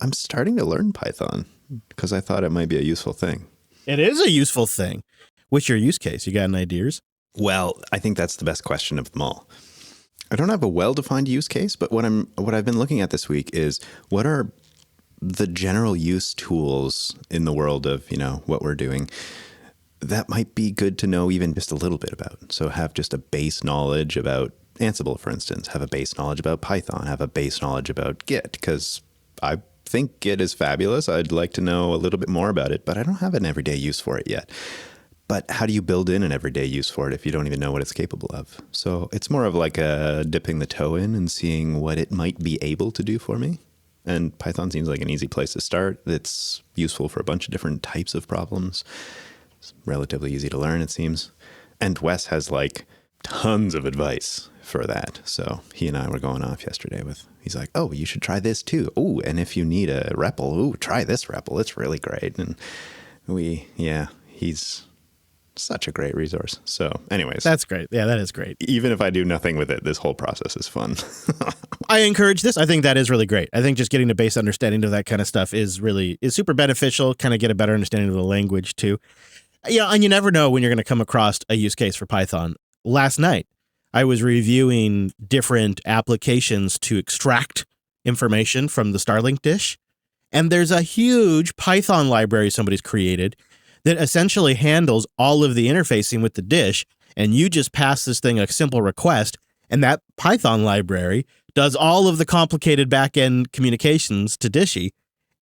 I'm starting to learn Python because I thought it might be a useful thing. It is a useful thing. What's your use case? You got any ideas? Well, I think that's the best question of them all. I don't have a well-defined use case, but what I've been looking at this week is what are the general use tools in the world of, what we're doing that might be good to know even just a little bit about. So have just a base knowledge about Ansible, for instance, have a base knowledge about Python, have a base knowledge about Git, because I think Git is fabulous. I'd like to know a little bit more about it, but I don't have an everyday use for it yet. But how do you build in an everyday use for it if you don't even know what it's capable of? So it's more of like a dipping the toe in and seeing what it might be able to do for me. And Python seems like an easy place to start. It's useful for a bunch of different types of problems. It's relatively easy to learn, it seems. And Wes has like tons of advice for that. So he and I were going off yesterday he's like, oh, you should try this too. Oh, and if you need a REPL, try this REPL. It's really great. And he's such a great resource. So anyways. That's great. Yeah, that is great. Even if I do nothing with it, this whole process is fun. I encourage this. I think that is really great. I think just getting a base understanding of that kind of stuff is super beneficial, kind of get a better understanding of the language too. Yeah, and you never know when you're going to come across a use case for Python. Last night, I was reviewing different applications to extract information from the Starlink dish, and there's a huge Python library somebody's created that essentially handles all of the interfacing with the dish, and you just pass this thing a simple request, and that Python library does all of the complicated back-end communications to Dishy.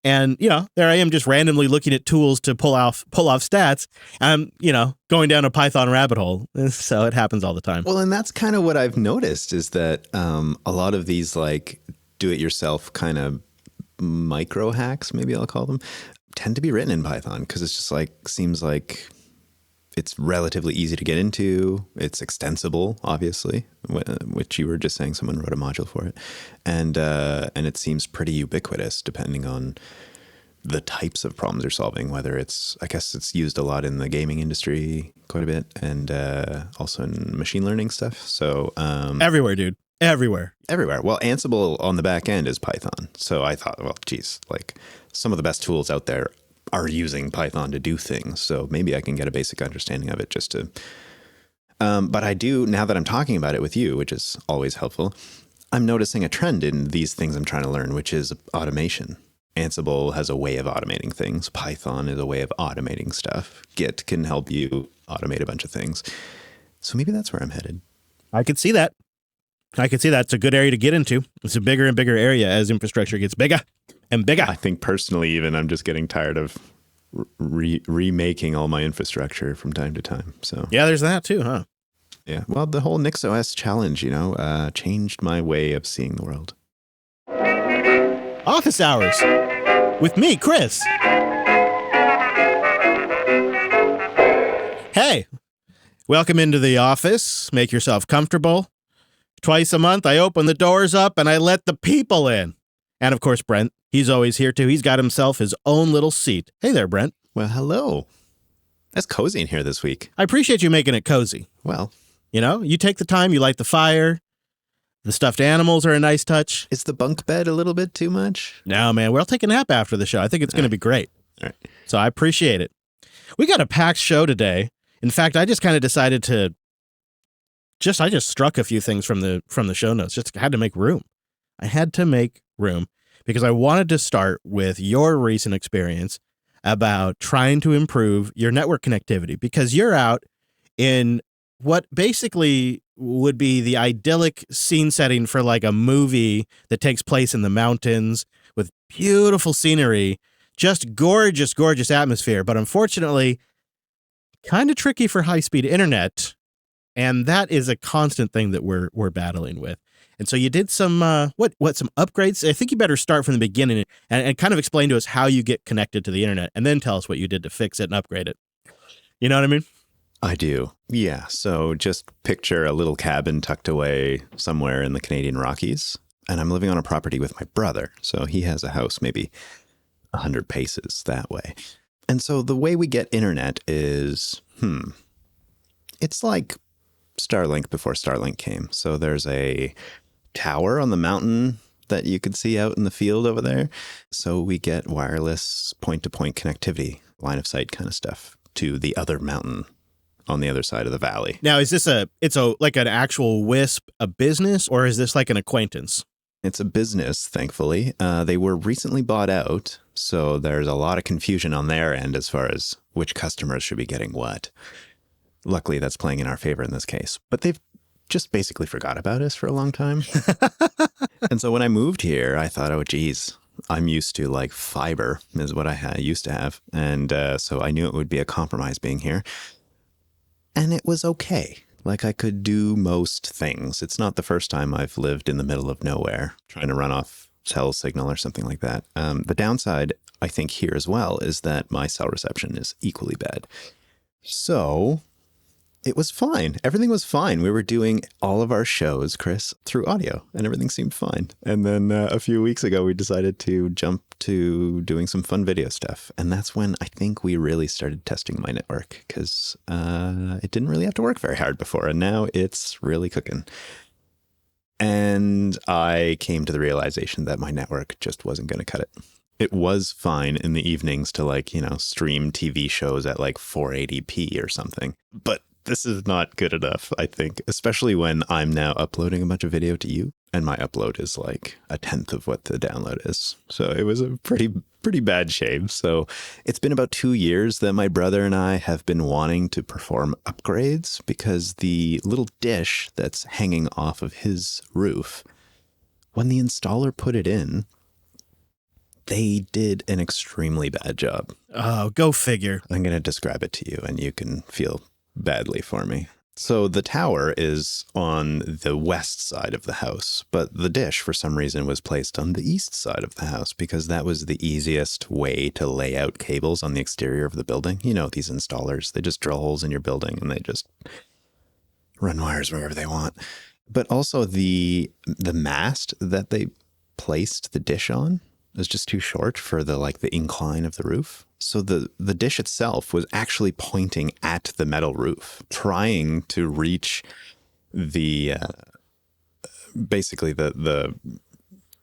And, there I am just randomly looking at tools to pull off stats. I'm, going down a Python rabbit hole. So it happens all the time. Well, and that's kind of what I've noticed is that a lot of these like do-it-yourself kind of micro hacks, maybe I'll call them, tend to be written in Python because it's just seems like it's relatively easy to get into. It's extensible, obviously, which you were just saying someone wrote a module for it. And it seems pretty ubiquitous depending on the types of problems you're solving, whether I guess it's used a lot in the gaming industry quite a bit and also in machine learning stuff. So everywhere, dude. Everywhere. Well, Ansible on the back end is Python. So I thought, well, geez, some of the best tools out there are using Python to do things. So maybe I can get a basic understanding of it just to, but I do, now that I'm talking about it with you, which is always helpful, I'm noticing a trend in these things I'm trying to learn, which is automation. Ansible has a way of automating things. Python is a way of automating stuff. Git can help you automate a bunch of things. So maybe that's where I'm headed. I could see that. It's a good area to get into. It's a bigger and bigger area as infrastructure gets bigger and bigger. I think personally, even I'm just getting tired of remaking all my infrastructure from time to time. So yeah, there's that too, huh? Yeah. Well, the whole NixOS challenge, changed my way of seeing the world. Office hours with me, Chris. Hey, welcome into the office. Make yourself comfortable. Twice a month, I open the doors up and I let the people in. And of course, Brent, he's always here too. He's got himself his own little seat. Hey there, Brent. Well, hello. That's cozy in here this week. I appreciate you making it cozy. Well, you take the time, you light the fire. The stuffed animals are a nice touch. Is the bunk bed a little bit too much? No, man, we'll take a nap after the show. I think it's going to be great. All right. So I appreciate it. We got a packed show today. In fact, I just kind of decided to I just struck a few things from the show notes. Just had to make room. I had to make room because I wanted to start with your recent experience about trying to improve your network connectivity because you're out in what basically would be the idyllic scene setting for like a movie that takes place in the mountains with beautiful scenery, just gorgeous, gorgeous atmosphere. But unfortunately, kind of tricky for high-speed internet. And that is a constant thing that we're battling with. And so you did some, some upgrades? I think you better start from the beginning and kind of explain to us how you get connected to the internet and then tell us what you did to fix it and upgrade it. You know what I mean? I do. Yeah. So just picture a little cabin tucked away somewhere in the Canadian Rockies. And I'm living on a property with my brother. So he has a house maybe 100 paces that way. And so the way we get internet is, it's like Starlink before Starlink came. So there's a tower on the mountain that you could see out in the field over there. So we get wireless point-to-point connectivity, line of sight kind of stuff to the other mountain on the other side of the valley. Now, is this like an actual WISP, a business, or is this like an acquaintance? It's a business, thankfully. They were recently bought out, so there's a lot of confusion on their end as far as which customers should be getting what. Luckily, that's playing in our favor in this case. But they've just basically forgot about us for a long time. And so when I moved here, I thought, oh, geez, I'm used to like fiber is what I used to have. And so I knew it would be a compromise being here. And it was okay. Like I could do most things. It's not the first time I've lived in the middle of nowhere trying to run off cell signal or something like that. The downside, I think, here as well is that my cell reception is equally bad. So it was fine. Everything was fine. We were doing all of our shows, Chris, through audio, and everything seemed fine. And then a few weeks ago, we decided to jump to doing some fun video stuff. And that's when I think we really started testing my network, because it didn't really have to work very hard before. And now it's really cooking. And I came to the realization that my network just wasn't going to cut it. It was fine in the evenings to stream TV shows at like 480p or something. But this is not good enough, I think, especially when I'm now uploading a bunch of video to you and my upload is like 1/10 of what the download is. So it was a pretty bad shame. So it's been about 2 years that my brother and I have been wanting to perform upgrades because the little dish that's hanging off of his roof, when the installer put it in, they did an extremely bad job. Oh, go figure. I'm going to describe it to you and you can feel badly for me. So the tower is on the west side of the house, but the dish for some reason was placed on the east side of the house because that was the easiest way to lay out cables on the exterior of the building. You know, these installers, they just drill holes in your building and they just run wires wherever they want. But also the mast that they placed the dish on is just too short for the incline of the roof. So the dish itself was actually pointing at the metal roof, trying to reach the basically the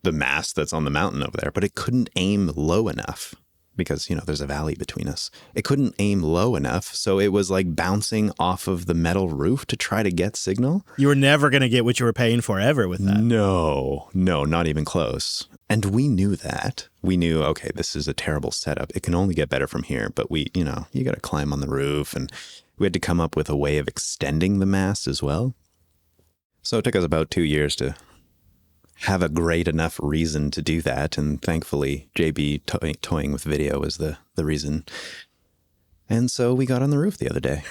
mast that's on the mountain over there, but it couldn't aim low enough because, there's a valley between us. It couldn't aim low enough, so it was like bouncing off of the metal roof to try to get signal. You were never going to get what you were paying for ever with that. No, not even close. And we knew that. We knew, okay, this is a terrible setup. It can only get better from here. But you got to climb on the roof. And we had to come up with a way of extending the mast as well. So it took us about 2 years to have a great enough reason to do that. And thankfully, JB toying with video was the reason. And so we got on the roof the other day.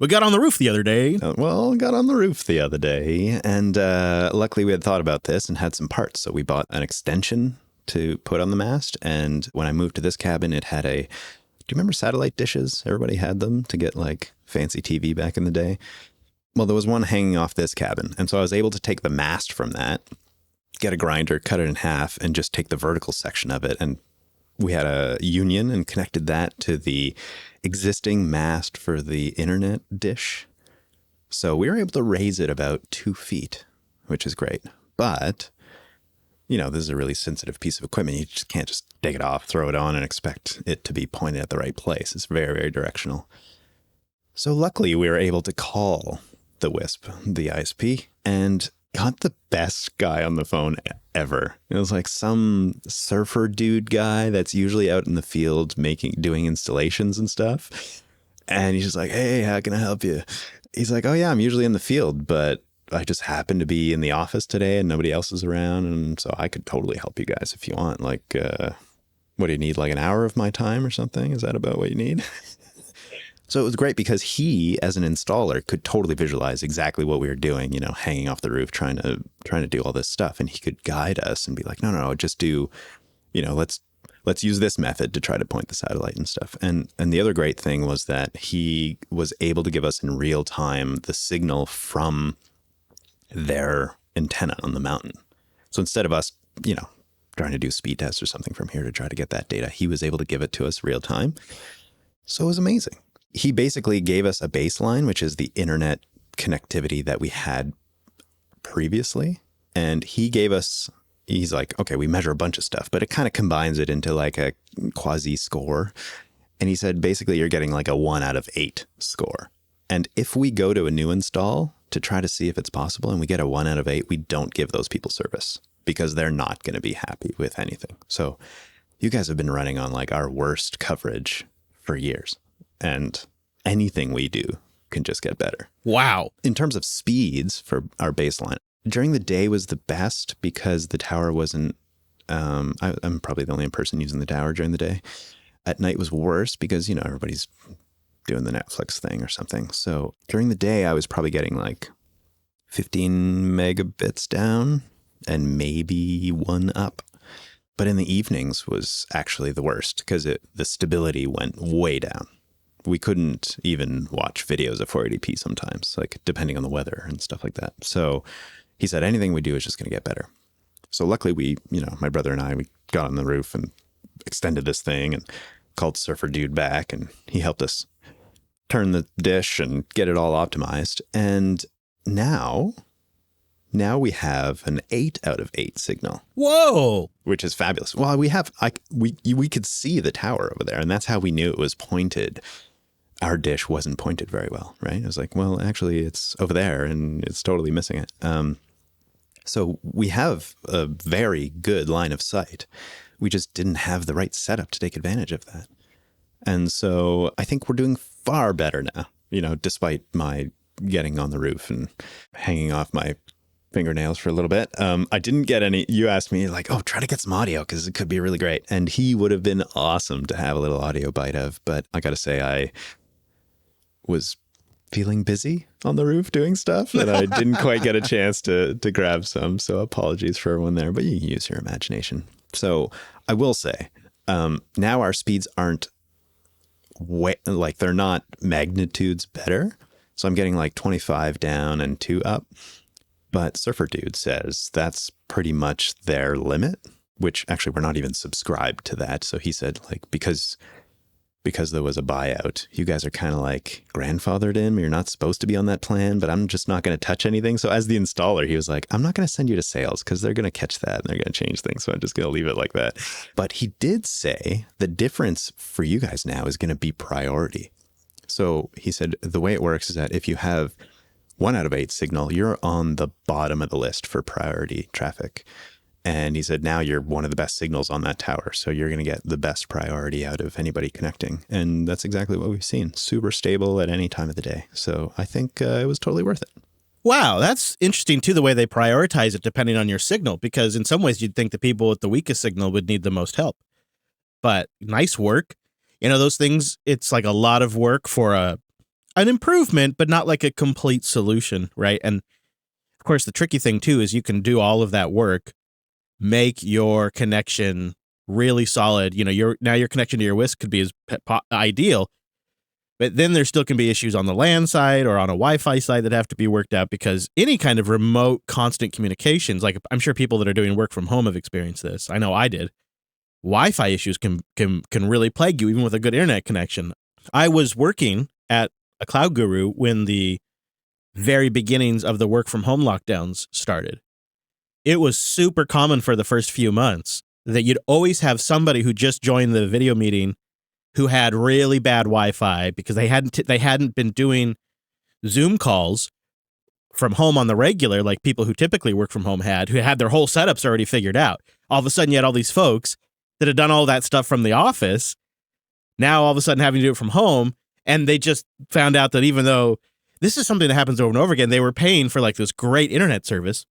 We got on the roof the other day. Got on the roof the other day. And luckily we had thought about this and had some parts. So we bought an extension to put on the mast. And when I moved to this cabin, it had do you remember satellite dishes? Everybody had them to get like fancy TV back in the day. Well, there was one hanging off this cabin. And so I was able to take the mast from that, get a grinder, cut it in half, and just take the vertical section of it. And we had a union and connected that to the existing mast for the internet dish. So we were able to raise it about 2 feet, which is great. But, this is a really sensitive piece of equipment. You just can't just take it off, throw it on, and expect it to be pointed at the right place. It's very, very directional. So luckily, we were able to call the WISP, the ISP, and got the best guy on the phone ever. It was like some surfer dude guy that's usually out in the field doing installations and stuff. And he's just like, hey, how can I help you? He's like, oh yeah, I'm usually in the field, but I just happen to be in the office today and nobody else is around. And so I could totally help you guys if you want. Like, what do you need? Like an hour of my time or something? Is that about what you need? So it was great because he, as an installer, could totally visualize exactly what we were doing, hanging off the roof, trying to do all this stuff. And he could guide us and be like, no, just do, let's use this method to try to point the satellite and stuff. And the other great thing was that he was able to give us in real time the signal from their antenna on the mountain. So instead of us, trying to do speed tests or something from here to try to get that data, he was able to give it to us real time. So it was amazing. He basically gave us a baseline, which is the internet connectivity that we had previously. And he's like, okay, we measure a bunch of stuff, but it kind of combines it into like a quasi score. And he said, basically, you're getting like a 1 out of 8 score. And if we go to a new install to try to see if it's possible and we get a 1 out of 8, we don't give those people service because they're not going to be happy with anything. So you guys have been running on like our worst coverage for years. And anything we do can just get better. Wow. In terms of speeds for our baseline, during the day was the best because the tower wasn't, I'm probably the only person using the tower during the day. At night was worse because, everybody's doing the Netflix thing or something. So during the day, I was probably getting like 15 megabits down and maybe 1 up. But in the evenings was actually the worst because the stability went way down. We couldn't even watch videos at 480p sometimes, like depending on the weather and stuff like that. So he said, anything we do is just going to get better. So luckily we, my brother and I, we got on the roof and extended this thing and called Surfer Dude back, and he helped us turn the dish and get it all optimized. And now we have an 8 out of 8 signal. Whoa. Which is fabulous. Well, we could see the tower over there, and that's how we knew it was pointed. Our dish wasn't pointed very well, right? It was like, well, actually it's over there and it's totally missing it. So we have a very good line of sight. We just didn't have the right setup to take advantage of that. And so I think we're doing far better now, despite my getting on the roof and hanging off my fingernails for a little bit. I didn't get any. You asked me like, oh, try to get some audio because it could be really great. And he would have been awesome to have a little audio bite of. But I got to say, I was feeling busy on the roof doing stuff and I didn't quite get a chance to grab some. So apologies for everyone there, but you can use your imagination. So I will say, now our speeds aren't they're not magnitudes better. So I'm getting like 25 down and 2 up. But Surfer Dude says that's pretty much their limit, which actually we're not even subscribed to that. So he said like, because there was a buyout, you guys are kind of like grandfathered in. You're not supposed to be on that plan, but I'm just not going to touch anything. So as the installer, he was like, I'm not going to send you to sales because they're going to catch that and they're going to change things. So I'm just going to leave it like that. But he did say the difference for you guys now is going to be priority. So he said the way it works is that if you have 1 out of 8 signal, you're on the bottom of the list for priority traffic. And he said, now you're one of the best signals on that tower. So you're going to get the best priority out of anybody connecting. And that's exactly what we've seen. Super stable at any time of the day. So I think it was totally worth it. Wow, that's interesting too, the way they prioritize it depending on your signal, because in some ways you'd think the people with the weakest signal would need the most help. But nice work. Those things, it's like a lot of work for an improvement, but not like a complete solution, right? And of course, the tricky thing too is you can do all of that work, make your connection really solid. Your connection to your WISP could be as ideal, but then there still can be issues on the LAN side or on a Wi-Fi side that have to be worked out, because any kind of remote constant communications, like I'm sure people that are doing work from home have experienced this. I know I did. Wi-Fi issues can really plague you even with a good internet connection. I was working at a cloud guru when the very beginnings of the work from home lockdowns started. It was super common for the first few months that you'd always have somebody who just joined the video meeting who had really bad Wi-Fi because they hadn't been doing Zoom calls from home on the regular like people who typically work from home who had their whole setups already figured out. All of a sudden you had all these folks that had done all that stuff from the office, now all of a sudden having to do it from home, and they just found out that even though this is something that happens over and over again, they were paying for like this great internet service,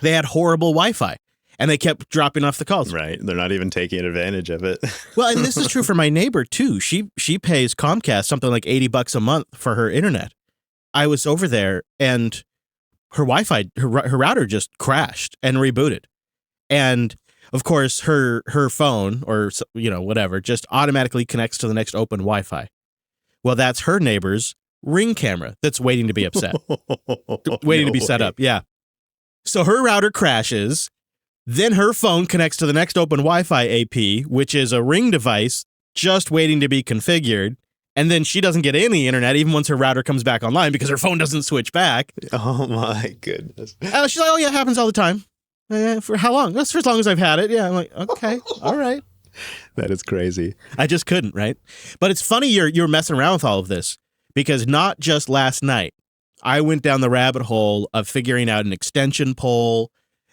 they had horrible Wi-Fi, and they kept dropping off the calls. Right. They're not even taking advantage of it. Well, and this is true for my neighbor too. She pays Comcast something like $80 a month for her internet. I was over there and her Wi-Fi, her router just crashed and rebooted. And of course her phone or, whatever, just automatically connects to the next open Wi-Fi. Well, that's her neighbor's Ring camera that's waiting to be upset, waiting to be set up. Yeah. So her router crashes. Then her phone connects to the next open Wi-Fi AP, which is a Ring device just waiting to be configured. And then she doesn't get any internet even once her router comes back online because her phone doesn't switch back. Oh, my goodness. She's like, oh, yeah, it happens all the time. For how long? That's for as long as I've had it. Yeah. I'm like, okay, all right. That is crazy. I just couldn't, right? But it's funny you're messing around with all of this, because not just last night, I went down the rabbit hole of figuring out an extension pole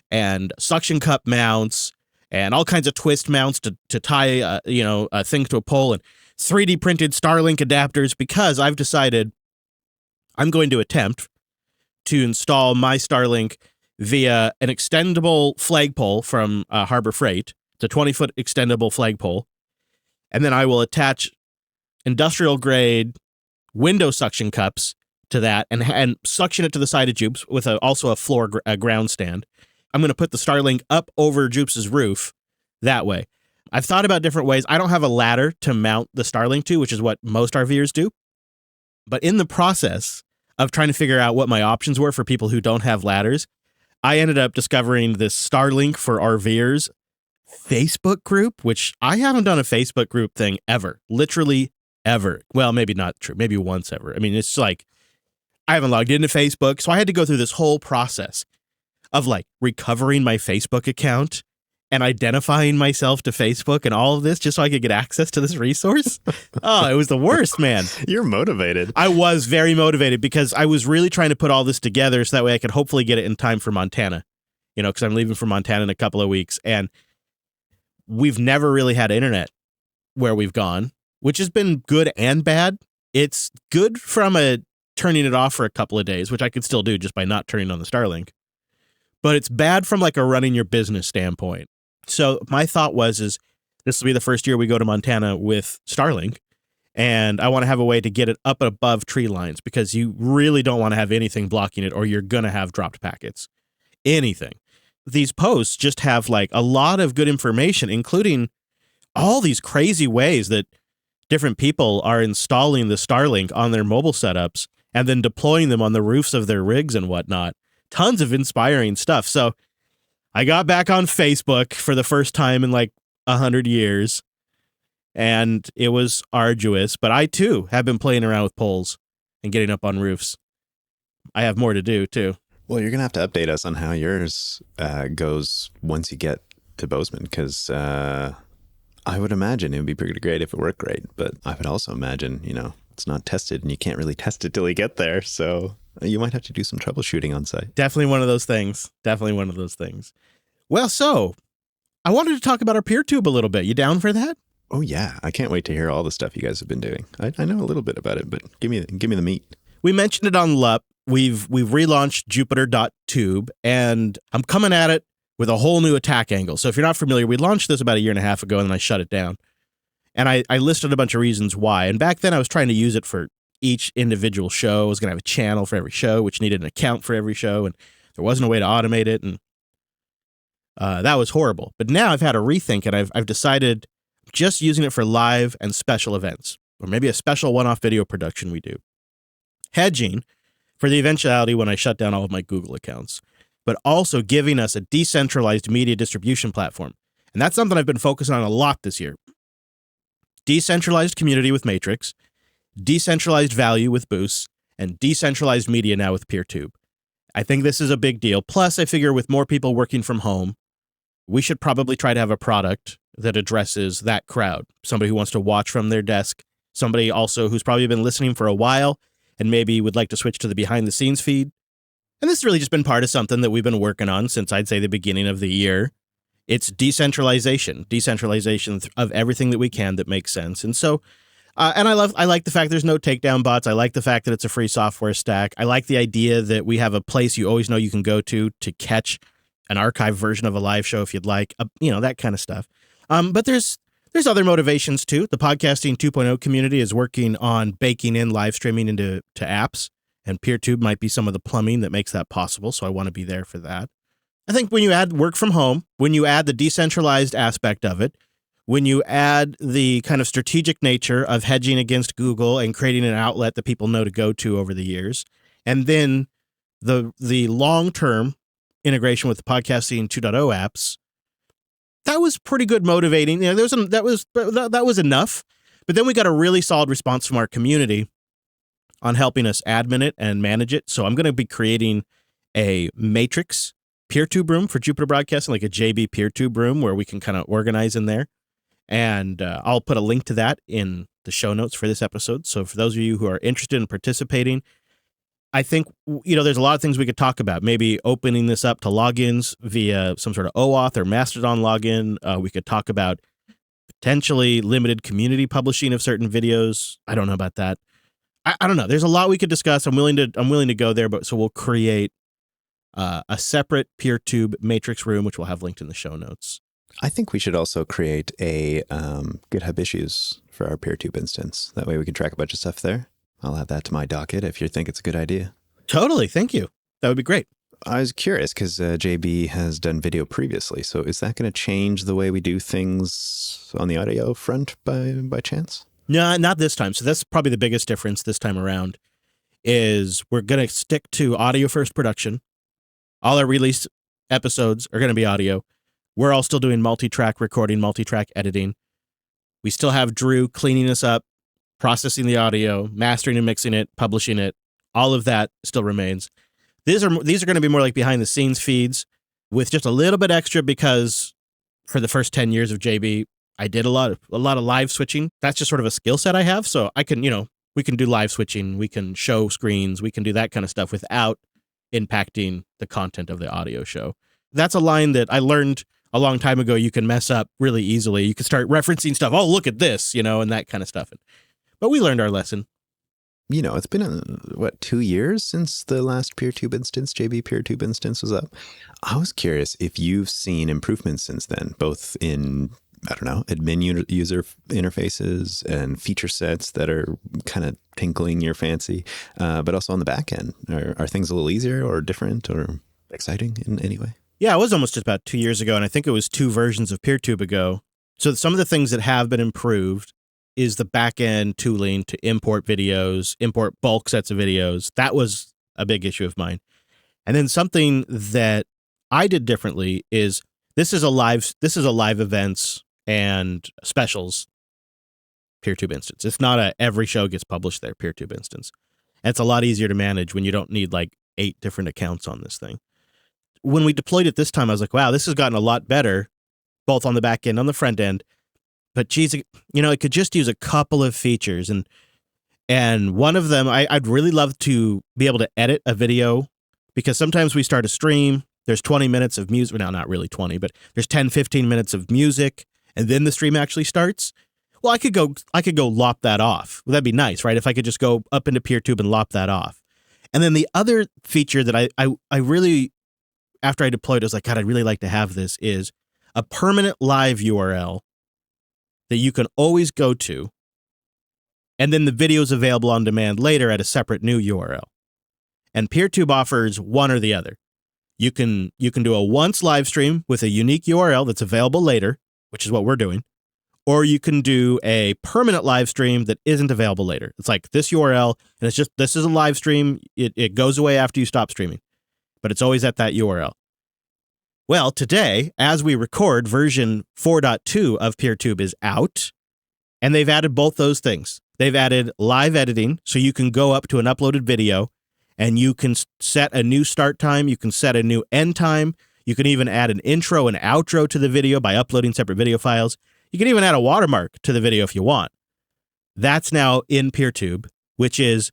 and suction cup mounts and all kinds of twist mounts to tie a thing to a pole, and 3D printed Starlink adapters, because I've decided I'm going to attempt to install my Starlink via an extendable flagpole from Harbor Freight. It's a 20-foot extendable flagpole. And then I will attach industrial grade window suction cups to that and suction it to the side of Jupes with also a ground stand. I'm going to put the Starlink up over Jupes' roof that way. I've thought about different ways. I don't have a ladder to mount the Starlink to, which is what most RVers do. But in the process of trying to figure out what my options were for people who don't have ladders, I ended up discovering this Starlink for RVers Facebook group, which I haven't done a Facebook group thing ever. Literally ever. Well, maybe not true. Maybe once ever. I mean, it's like I haven't logged into Facebook. So I had to go through this whole process of like recovering my Facebook account and identifying myself to Facebook and all of this just so I could get access to this resource. Oh, it was the worst, man. You're motivated. I was very motivated because I was really trying to put all this together so that way I could hopefully get it in time for Montana, because I'm leaving for Montana in a couple of weeks. And we've never really had internet where we've gone, which has been good and bad. It's good from turning it off for a couple of days, which I could still do just by not turning on the Starlink. But it's bad from like a running your business standpoint. So my thought is this will be the first year we go to Montana with Starlink, and I want to have a way to get it up above tree lines, because you really don't want to have anything blocking it or you're going to have dropped packets. Anything. These posts just have like a lot of good information, including all these crazy ways that different people are installing the Starlink on their mobile setups and then deploying them on the roofs of their rigs and whatnot. Tons of inspiring stuff. So I got back on Facebook for the first time in like 100 years, and it was arduous, but I too have been playing around with poles and getting up on roofs. I have more to do too. Well, you're going to have to update us on how yours goes once you get to Bozeman, because I would imagine it would be pretty great if it worked great. But I would also imagine, it's not tested and you can't really test it till you get there. So you might have to do some troubleshooting on site. Definitely one of those things. Well, so I wanted to talk about our PeerTube a little bit. You down for that? Oh, yeah. I can't wait to hear all the stuff you guys have been doing. I know a little bit about it, but give me the meat. We mentioned it on LUP. We've relaunched Jupiter.tube, and I'm coming at it with a whole new attack angle. So if you're not familiar, we launched this about a year and a half ago, and then I shut it down. And I listed a bunch of reasons why. And back then I was trying to use it for each individual show. I was going to have a channel for every show, which needed an account for every show, and there wasn't a way to automate it, and that was horrible. But now I've had a rethink, and I've decided just using it for live and special events, or maybe a special one-off video production we do. Hedging for the eventuality when I shut down all of my Google accounts, but also giving us a decentralized media distribution platform. And that's something I've been focusing on a lot this year. Decentralized community with Matrix, decentralized value with Boost, and decentralized media now with PeerTube. I think this is a big deal. Plus, I figure with more people working from home, we should probably try to have a product that addresses that crowd. Somebody who wants to watch from their desk, somebody also who's probably been listening for a while and maybe would like to switch to the behind-the-scenes feed. And this has really just been part of something that we've been working on since I'd say the beginning of the year. It's decentralization of everything that we can that makes sense. And so, and I like the fact there's no takedown bots. I like the fact that it's a free software stack. I like the idea that we have a place you always know you can go to catch an archived version of a live show if you'd like, that kind of stuff. But there's other motivations too. The Podcasting 2.0 community is working on baking in live streaming into apps, and PeerTube might be some of the plumbing that makes that possible. So I want to be there for that. I think when you add work from home, when you add the decentralized aspect of it, when you add the kind of strategic nature of hedging against Google and creating an outlet that people know to go to over the years, and then the long-term integration with the Podcasting 2.0 apps, that was pretty good motivating. That was enough. But then we got a really solid response from our community on helping us admin it and manage it. So I'm going to be creating a matrix PeerTube room for Jupiter Broadcasting, like a JB PeerTube room where we can kind of organize in there. And I'll put a link to that in the show notes for this episode. So for those of you who are interested in participating, I think, there's a lot of things we could talk about. Maybe opening this up to logins via some sort of OAuth or Mastodon login. We could talk about potentially limited community publishing of certain videos. I don't know about that. I don't know. There's a lot we could discuss. I'm willing to go there, but so we'll create a separate PeerTube matrix room, which we'll have linked in the show notes. I think we should also create a GitHub issues for our PeerTube instance. That way we can track a bunch of stuff there. I'll add that to my docket if you think it's a good idea. Totally. Thank you. That would be great. I was curious because JB has done video previously. So is that going to change the way we do things on the audio front by chance? No, not this time. So that's probably the biggest difference this time around is we're going to stick to audio first production. All our release episodes are going to be audio. We're all still doing multi-track recording, multi-track editing. We still have Drew cleaning us up, processing the audio, mastering and mixing it, publishing it. All of that still remains. These are going to be more like behind the scenes feeds with just a little bit extra because for the first 10 years of JB, I did a lot of live switching. That's just sort of a skill set I have. So I can, we can do live switching. We can show screens. We can do that kind of stuff without impacting the content of the audio show. That's a line that I learned a long time ago. You can mess up really easily. You can start referencing stuff. Oh, look at this, and that kind of stuff. But we learned our lesson. It's been, 2 years since the last PeerTube instance, JB PeerTube instance was up. I was curious if you've seen improvements since then, both in, admin user interfaces and feature sets that are kind of tinkling your fancy, but also on the back end. Are things a little easier or different or exciting in any way? Yeah, it was almost just about 2 years ago, and I think it was 2 versions of PeerTube ago. So some of the things that have been improved is the back-end tooling to import videos, import bulk sets of videos. That was a big issue of mine. And then something that I did differently is this is a live events and specials PeerTube instance. It's not a every show gets published there PeerTube instance. And it's a lot easier to manage when you don't need like 8 different accounts on this thing. When we deployed it this time, I was like, wow, this has gotten a lot better, both on the back end, on the front end. But geez, it could just use a couple of features. And one of them, I'd really love to be able to edit a video because sometimes we start a stream, there's 20 minutes of music. Well, not really 20, but there's 10, 15 minutes of music, and then the stream actually starts. Well, I could go lop that off. Well, that'd be nice, right? If I could just go up into PeerTube and lop that off. And then the other feature that I really, after I deployed, I was like, God, I'd really like to have this is a permanent live URL that you can always go to, and then the video is available on demand later at a separate new URL. And PeerTube offers one or the other. You can do a once live stream with a unique URL that's available later, which is what we're doing, or you can do a permanent live stream that isn't available later. It's like this URL, and it's just, this is a live stream. It goes away after you stop streaming, but it's always at that URL. Well, today, as we record, version 4.2 of PeerTube is out, and they've added both those things. They've added live editing, so you can go up to an uploaded video, and you can set a new start time, you can set a new end time, you can even add an intro and outro to the video by uploading separate video files. You can even add a watermark to the video if you want. That's now in PeerTube, which is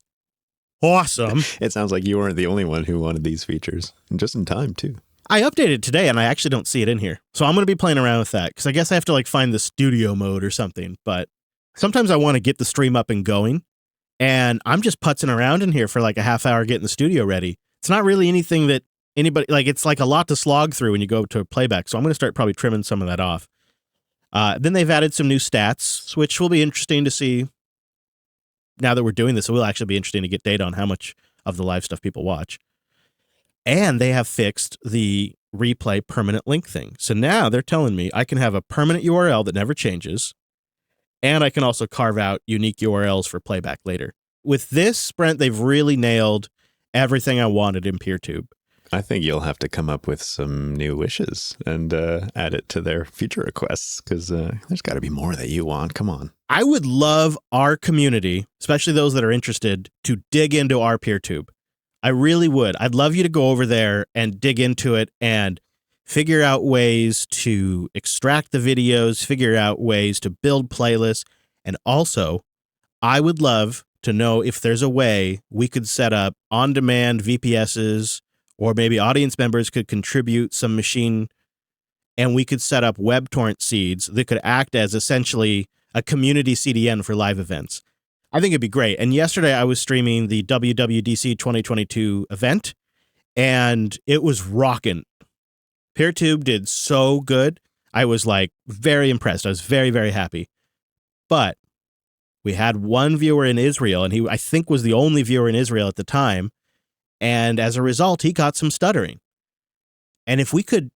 awesome. It sounds like you weren't the only one who wanted these features, and just in time, too. I updated today and I actually don't see it in here. So I'm going to be playing around with that because I guess I have to find the studio mode or something. But sometimes I want to get the stream up and going, and I'm just putzing around in here for like a half hour getting the studio ready. It's not really anything that anybody, it's like a lot to slog through when you go to a playback. So I'm going to start probably trimming some of that off. Then they've added some new stats, which will be interesting to see now that we're doing this. It will actually be interesting to get data on how much of the live stuff people watch. And they have fixed the replay permanent link thing. So now they're telling me I can have a permanent URL that never changes, and I can also carve out unique URLs for playback later. With this, Brent, they've really nailed everything I wanted in PeerTube. I think you'll have to come up with some new wishes and add it to their feature requests because there's got to be more that you want. Come on. I would love our community, especially those that are interested, to dig into our PeerTube. I really would. I'd love you to go over there and dig into it and figure out ways to extract the videos, figure out ways to build playlists. And also, I would love to know if there's a way we could set up on-demand VPSs, or maybe audience members could contribute some machine, and we could set up web torrent seeds that could act as essentially a community CDN for live events. I think it'd be great. And yesterday I was streaming the WWDC 2022 event, and it was rocking. PeerTube did so good. I was like very impressed. I was very, very happy. But we had one viewer in Israel, and he, I think, was the only viewer in Israel at the time. And as a result, he got some stuttering. And if we could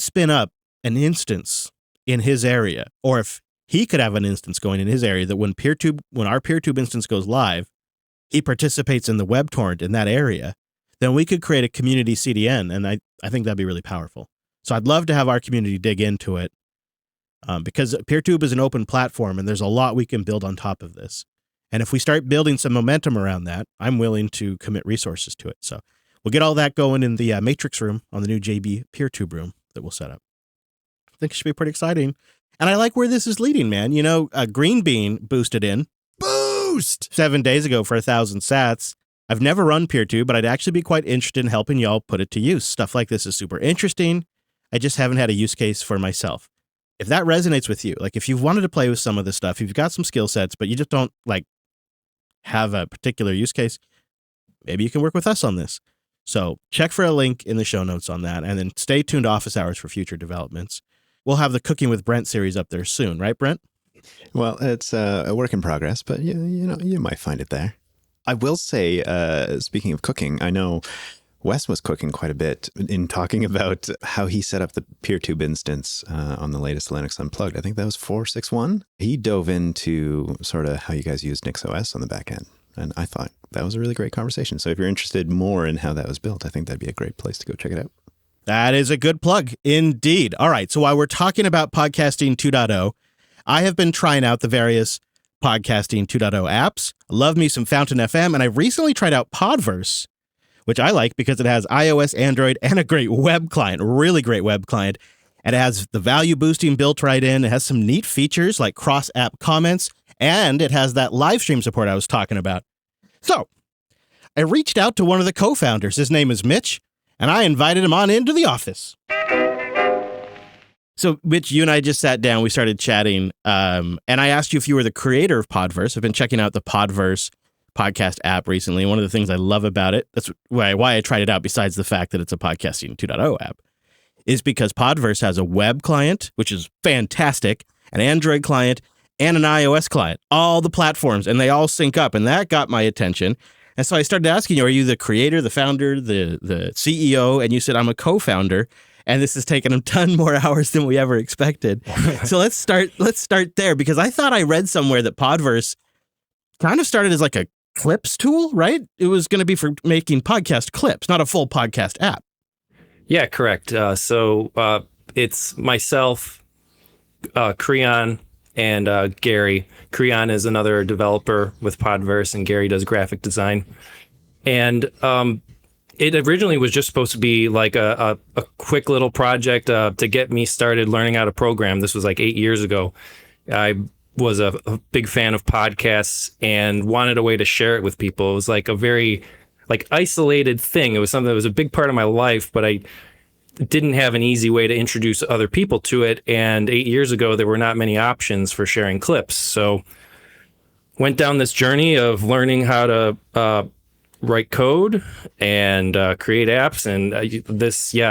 spin up an instance in his area, or if he could have an instance going in his area that when our PeerTube instance goes live, he participates in the web torrent in that area, then we could create a community CDN, and I think that'd be really powerful. So I'd love to have our community dig into it, because PeerTube is an open platform, and there's a lot we can build on top of this. And if we start building some momentum around that, I'm willing to commit resources to it. So we'll get all that going in the Matrix room on the new JB PeerTube room that we'll set up. I think it should be pretty exciting. And I like where this is leading, man. You know, Green Bean boosted in. Boost! 7 days ago for 1,000 sats. I've never run PeerTube, but I'd actually be quite interested in helping y'all put it to use. Stuff like this is super interesting. I just haven't had a use case for myself. If that resonates with you, like if you've wanted to play with some of this stuff, you've got some skill sets, but you just don't like have a particular use case, maybe you can work with us on this. So check for a link in the show notes on that, and then stay tuned to Office Hours for future developments. We'll have the Cooking with Brent series up there soon, right, Brent? Well, it's a work in progress, but you might find it there. I will say, speaking of cooking, I know Wes was cooking quite a bit in talking about how he set up the PeerTube instance on the latest Linux Unplugged. I think that was 4.6.1. He dove into sort of how you guys use NixOS on the back end. And I thought that was a really great conversation. So if you're interested more in how that was built, I think that'd be a great place to go check it out. That is a good plug indeed. All right. So while we're talking about Podcasting 2.0, I have been trying out the various Podcasting 2.0 apps. I love me some Fountain FM, and I recently tried out Podverse, which I like because it has iOS, Android, and a great web client, really great web client. And it has the value boosting built right in. It has some neat features like cross-app comments, and it has that live stream support I was talking about. So I reached out to one of the co-founders. His name is Mitch, and I invited him on into the office. So, Mitch, you and I just sat down. We started chatting, and I asked you if you were the creator of Podverse. I've been checking out the Podverse podcast app recently. One of the things I love about it, that's why I tried it out, besides the fact that it's a Podcasting 2.0 app, is because Podverse has a web client, which is fantastic, an Android client, and an iOS client, all the platforms, and they all sync up, and that got my attention. And so I started asking you, are you the creator, the founder, the CEO? And you said, I'm a co-founder. And this has taken a ton more hours than we ever expected. So let's start there, because I thought I read somewhere that Podverse kind of started as like a clips tool, right? It was going to be for making podcast clips, not a full podcast app. Yeah, correct. So it's myself, Creon, and Gary. Creon is another developer with Podverse, and Gary does graphic design. And it originally was just supposed to be like a quick little project to get me started learning how to program. This was like 8 years ago. I was a big fan of podcasts and wanted a way to share it with people. It was like a very isolated thing. It was something that was a big part of my life, but I didn't have an easy way to introduce other people to it. And 8 years ago, there were not many options for sharing clips. So went down this journey of learning how to write code and create apps, and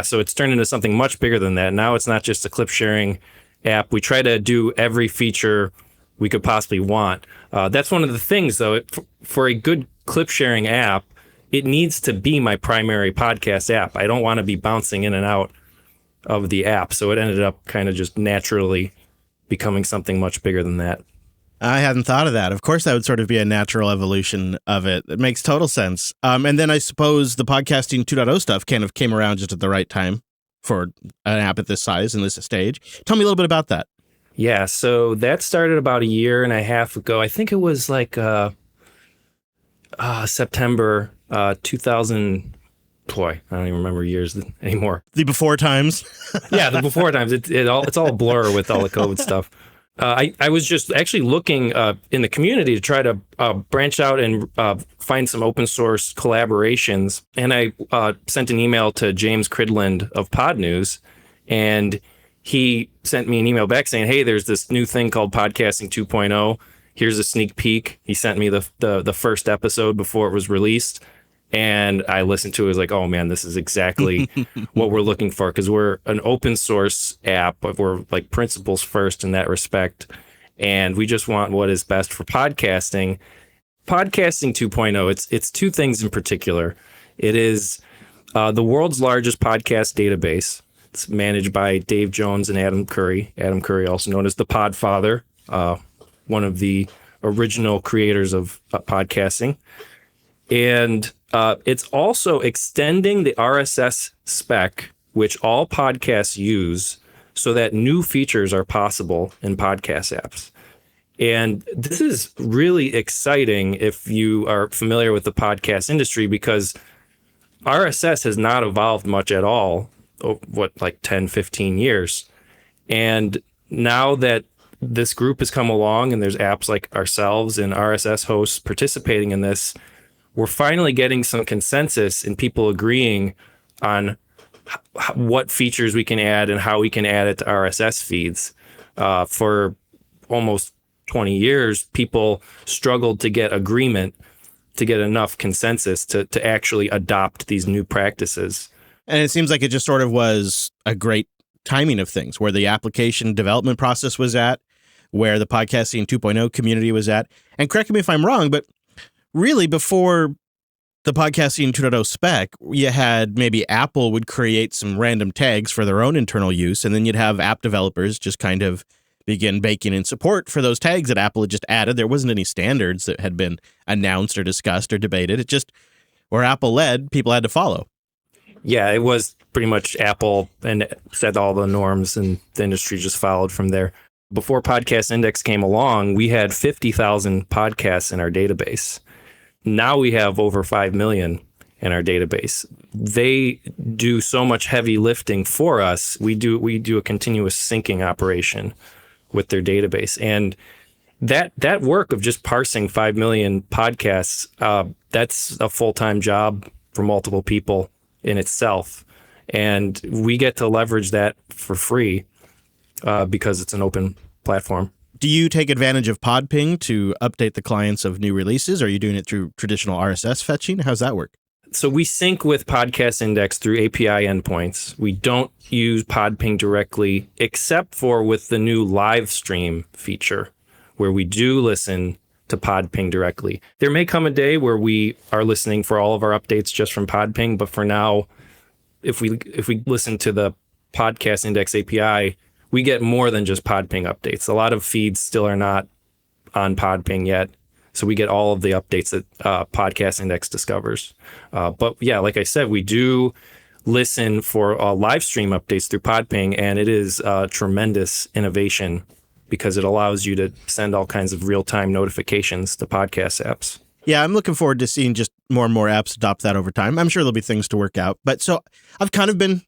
so it's turned into something much bigger than that. Now it's not just a clip sharing app. We try to do every feature we could possibly want. That's one of the things, though. For a good clip sharing app, it needs to be my primary podcast app. I don't want to be bouncing in and out of the app. So it ended up kind of just naturally becoming something much bigger than that. I hadn't thought of that. Of course, that would sort of be a natural evolution of it. It makes total sense. And then I suppose the Podcasting 2.0 stuff kind of came around just at the right time for an app at this size and this stage. Tell me a little bit about that. Yeah, so that started about a year and a half ago. I think it was like September 2000. Boy, I don't even remember years anymore. The before times. Yeah, the before times. It's all a blur with all the COVID stuff. I was just actually looking in the community to try to branch out and find some open source collaborations. And I sent an email to James Cridland of Pod News, and he sent me an email back saying, "Hey, there's this new thing called Podcasting 2.0. Here's a sneak peek." He sent me the first episode before it was released. And I listened to it, was like, oh man, this is exactly what we're looking for, because we're an open source app, but we're like principles first in that respect. And we just want what is best for podcasting. Podcasting 2.0, it's two things in particular. It is the world's largest podcast database. It's managed by Dave Jones and Adam Curry. Adam Curry, also known as the Podfather, one of the original creators of podcasting. And it's also extending the RSS spec, which all podcasts use, so that new features are possible in podcast apps. And this is really exciting if you are familiar with the podcast industry, because RSS has not evolved much at all, like 10, 15 years. And now that this group has come along and there's apps like ourselves and RSS hosts participating in this, we're finally getting some consensus and people agreeing on what features we can add and how we can add it to RSS feeds. For almost 20 years, people struggled to get agreement, to get enough consensus to actually adopt these new practices. And it seems like it just sort of was a great timing of things, where the application development process was at, where the Podcasting 2.0 community was at. And correct me if I'm wrong, but really, before the Podcasting 2.0 spec, you had maybe Apple would create some random tags for their own internal use, and then you'd have app developers just kind of begin baking in support for those tags that Apple had just added. There wasn't any standards that had been announced or discussed or debated. It just, where Apple led, people had to follow. Yeah, it was pretty much Apple and set all the norms, and the industry just followed from there. Before Podcast Index came along, we had 50,000 podcasts in our database. Now we have over 5 million in our database. They do so much heavy lifting for us. We do a continuous syncing operation with their database. And that work of just parsing 5 million podcasts, that's a full-time job for multiple people in itself. And we get to leverage that for free because it's an open platform. Do you take advantage of PodPing to update the clients of new releases? Or are you doing it through traditional RSS fetching? How's that work? So we sync with Podcast Index through API endpoints. We don't use PodPing directly, except for with the new live stream feature, where we do listen to PodPing directly. There may come a day where we are listening for all of our updates just from PodPing, but for now, if we listen to the Podcast Index API, we get more than just PodPing updates. A lot of feeds still are not on PodPing yet, so we get all of the updates that Podcast Index discovers. But yeah, like I said, we do listen for live stream updates through PodPing, and it is a tremendous innovation because it allows you to send all kinds of real-time notifications to podcast apps. Yeah, I'm looking forward to seeing just more and more apps adopt that over time. I'm sure there'll be things to work out. But so I've kind of been,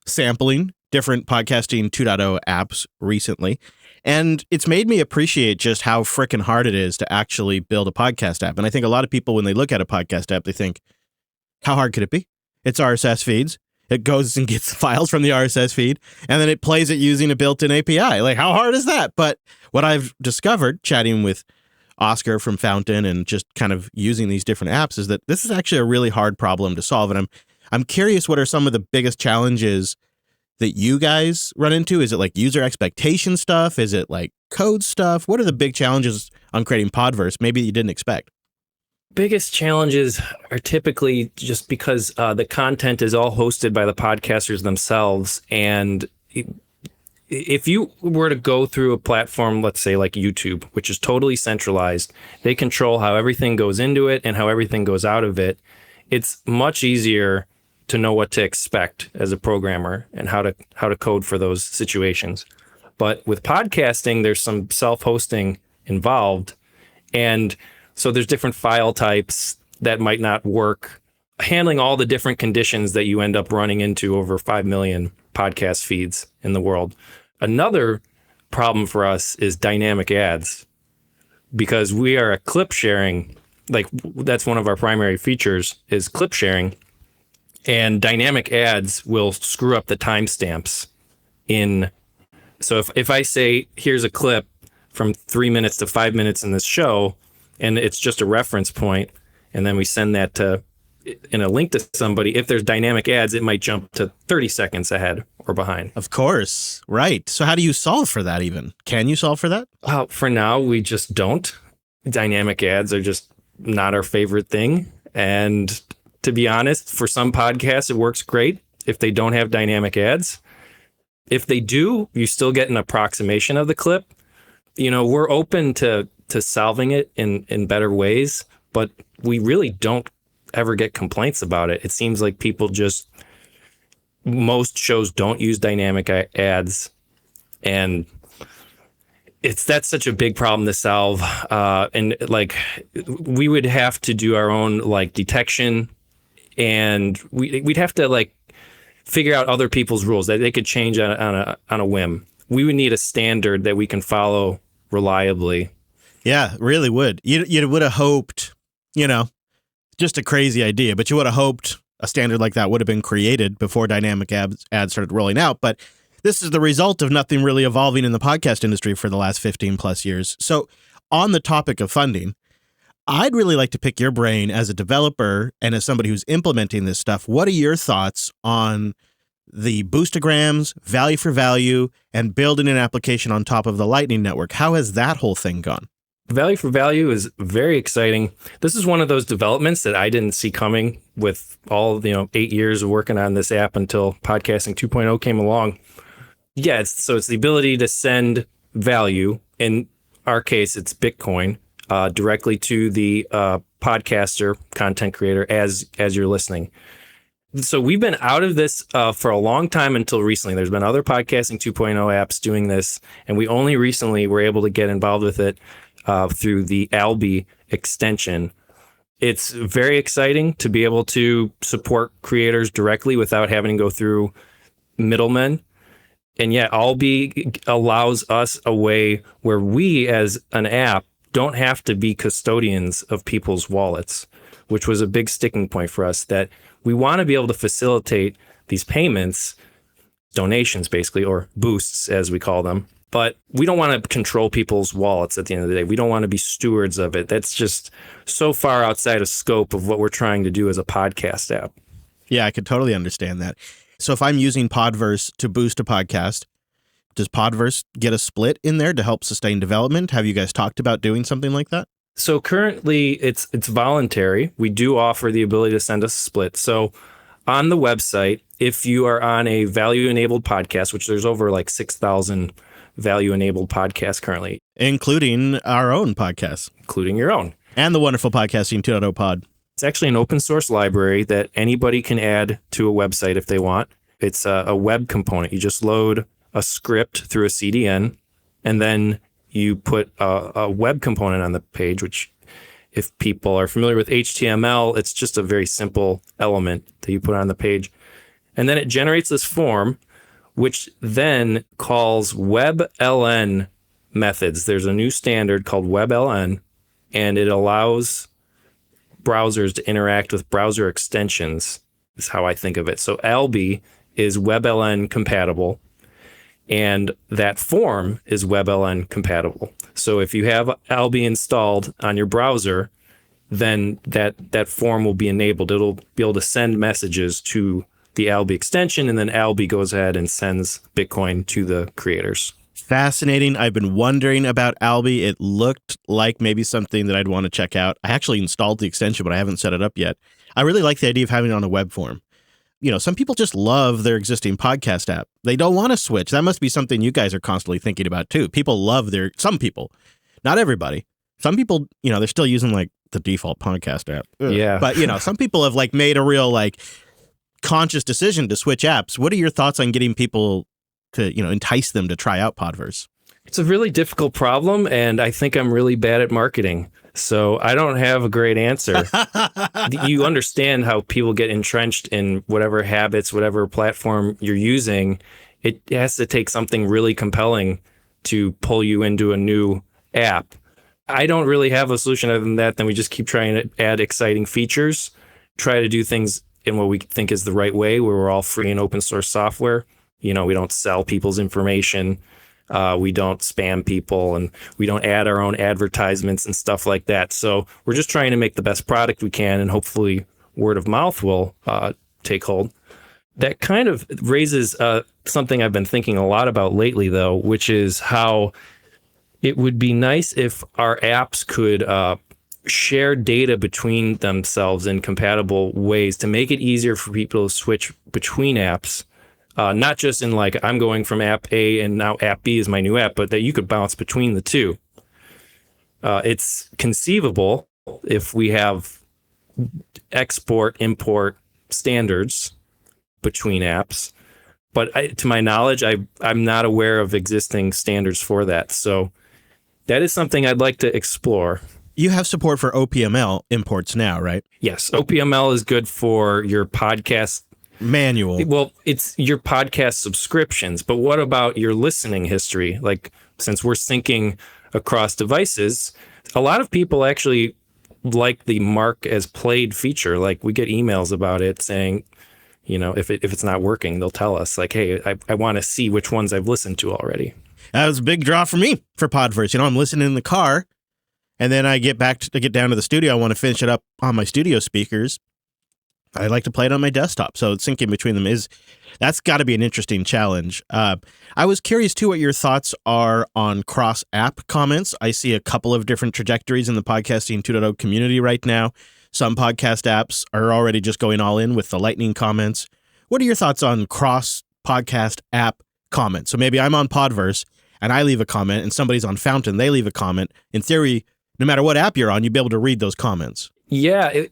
sampling different Podcasting 2.0 apps recently. And it's made me appreciate just how frickin' hard it is to actually build a podcast app. And I think a lot of people, when they look at a podcast app, they think, how hard could it be? It's RSS feeds. It goes and gets the files from the RSS feed, and then it plays it using a built-in API. Like, how hard is that? But what I've discovered, chatting with Oscar from Fountain and just kind of using these different apps, is that this is actually a really hard problem to solve. And I'm curious, what are some of the biggest challenges that you guys run into? Is it like user expectation stuff? Is it like code stuff? What are the big challenges on creating Podverse maybe you didn't expect? Biggest challenges are typically just because the content is all hosted by the podcasters themselves. And if you were to go through a platform, let's say like YouTube, which is totally centralized, they control how everything goes into it and how everything goes out of it. It's much easier to know what to expect as a programmer and how to code for those situations. But with podcasting, there's some self-hosting involved. And so there's different file types that might not work, handling all the different conditions that you end up running into over 5 million podcast feeds in the world. Another problem for us is dynamic ads, because we are a clip sharing, like that's one of our primary features is clip sharing, and dynamic ads will screw up the timestamps in. So if I say, here's a clip from 3 minutes to 5 minutes in this show, and it's just a reference point, and then we send that to in a link to somebody, if there's dynamic ads, it might jump to 30 seconds ahead or behind. Of course. Right. So how do you solve for that even? Can you solve for that? For now, we just don't. Dynamic ads are just not our favorite thing. And to be honest, for some podcasts, it works great if they don't have dynamic ads. If they do, you still get an approximation of the clip. You know, we're open to solving it in better ways, but we really don't ever get complaints about it. It seems like people just, most shows don't use dynamic ads, and that's such a big problem to solve. And like, we would have to do our own like detection, and we'd have to like figure out other people's rules that they could change on a whim. We would need a standard that we can follow reliably. Yeah, really would. You would have hoped, you know, just a crazy idea, but you would have hoped a standard like that would have been created before dynamic ads started rolling out. But this is the result of nothing really evolving in the podcast industry for the last 15 plus years. So on the topic of funding, I'd really like to pick your brain as a developer and as somebody who's implementing this stuff. What are your thoughts on the boostograms, value for value, and building an application on top of the Lightning Network? How has that whole thing gone? Value for value is very exciting. This is one of those developments that I didn't see coming with all, 8 years of working on this app until podcasting 2.0 came along. Yeah, it's the ability to send value. In our case, it's Bitcoin directly to the podcaster, content creator as you're listening. So we've been out of this for a long time until recently. There's been other podcasting 2.0 apps doing this, and we only recently were able to get involved with it through the Albi extension. It's very exciting to be able to support creators directly without having to go through middlemen. And yet Albi allows us a way where we as an app don't have to be custodians of people's wallets, which was a big sticking point for us, that we want to be able to facilitate these payments, donations basically, or boosts as we call them. But we don't want to control people's wallets at the end of the day. We don't want to be stewards of it. That's just so far outside of scope of what we're trying to do as a podcast app. Yeah, I could totally understand that. So if I'm using Podverse to boost a podcast, does Podverse get a split in there to help sustain development? Have you guys talked about doing something like that? So currently it's voluntary. We do offer the ability to send us a split. So on the website, if you are on a value-enabled podcast, which there's over like 6,000 value-enabled podcasts currently. Including our own podcast. Including your own. And the wonderful Podcasting 2.0 pod. It's actually an open source library that anybody can add to a website if they want. It's a web component. You just load a script through a CDN, and then you put a web component on the page, which if people are familiar with HTML, it's just a very simple element that you put on the page. And then it generates this form, which then calls WebLN methods. There's a new standard called WebLN, and it allows browsers to interact with browser extensions, is how I think of it. So Albi is WebLN compatible, and that form is WebLN compatible. So if you have Albi installed on your browser, then that form will be enabled. It'll be able to send messages to the Albi extension, and then Albi goes ahead and sends Bitcoin to the creators. Fascinating. I've been wondering about Albi. It looked like maybe something that I'd want to check out. I actually installed the extension, but I haven't set it up yet. I really like the idea of having it on a web form. Some people just love their existing podcast app. They don't want to switch. That must be something you guys are constantly thinking about too. People love some people, not everybody. Some people, they're still using like the default podcast app. Ugh. Yeah. But, some people have like made a real like conscious decision to switch apps. What are your thoughts on getting people to, entice them to try out Podverse? It's a really difficult problem, and I think I'm really bad at marketing. So I don't have a great answer. You understand how people get entrenched in whatever habits, whatever platform you're using. It has to take something really compelling to pull you into a new app. I don't really have a solution other than that. Then we just keep trying to add exciting features, try to do things in what we think is the right way, where we're all free and open source software. We don't sell people's information. We don't spam people, and we don't add our own advertisements and stuff like that. So we're just trying to make the best product we can, and hopefully word of mouth will take hold. That kind of raises something I've been thinking a lot about lately, though, which is how it would be nice if our apps could share data between themselves in compatible ways to make it easier for people to switch between apps. Not just in like, I'm going from app A and now app B is my new app, but that you could bounce between the two. It's conceivable if we have export, import standards between apps. But to my knowledge, I'm not aware of existing standards for that. So that is something I'd like to explore. You have support for OPML imports now, right? Yes, OPML is good for your podcast manual. Well, it's your podcast subscriptions, but what about your listening history? Like, since we're syncing across devices, a lot of people actually like the mark as played feature. Like, we get emails about it saying, if it's not working, they'll tell us like, hey, I want to see which ones I've listened to already. That was a big draw for me for Podverse. I'm listening in the car, and then I get down to the studio. I want to finish it up on my studio speakers. I like to play it on my desktop, so syncing between them that's got to be an interesting challenge. I was curious, too, what your thoughts are on cross-app comments. I see a couple of different trajectories in the Podcasting 2.0 community right now. Some podcast apps are already just going all in with the Lightning comments. What are your thoughts on cross-podcast app comments? So maybe I'm on Podverse, and I leave a comment, and somebody's on Fountain, they leave a comment. In theory, no matter what app you're on, you'd be able to read those comments. Yeah,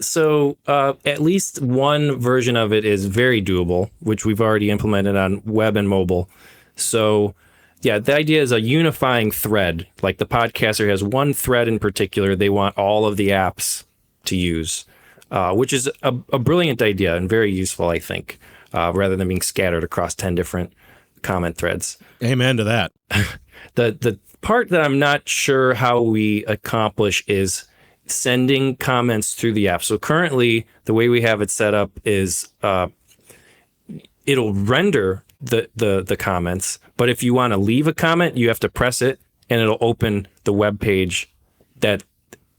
So at least one version of it is very doable, which we've already implemented on web and mobile. So yeah, the idea is a unifying thread. Like the podcaster has one thread in particular they want all of the apps to use, which is a brilliant idea and very useful, I think, rather than being scattered across 10 different comment threads. Amen to that. The part that I'm not sure how we accomplish is sending comments through the app. So currently, the way we have it set up is it'll render the comments, but if you want to leave a comment, you have to press it, and it'll open the web page that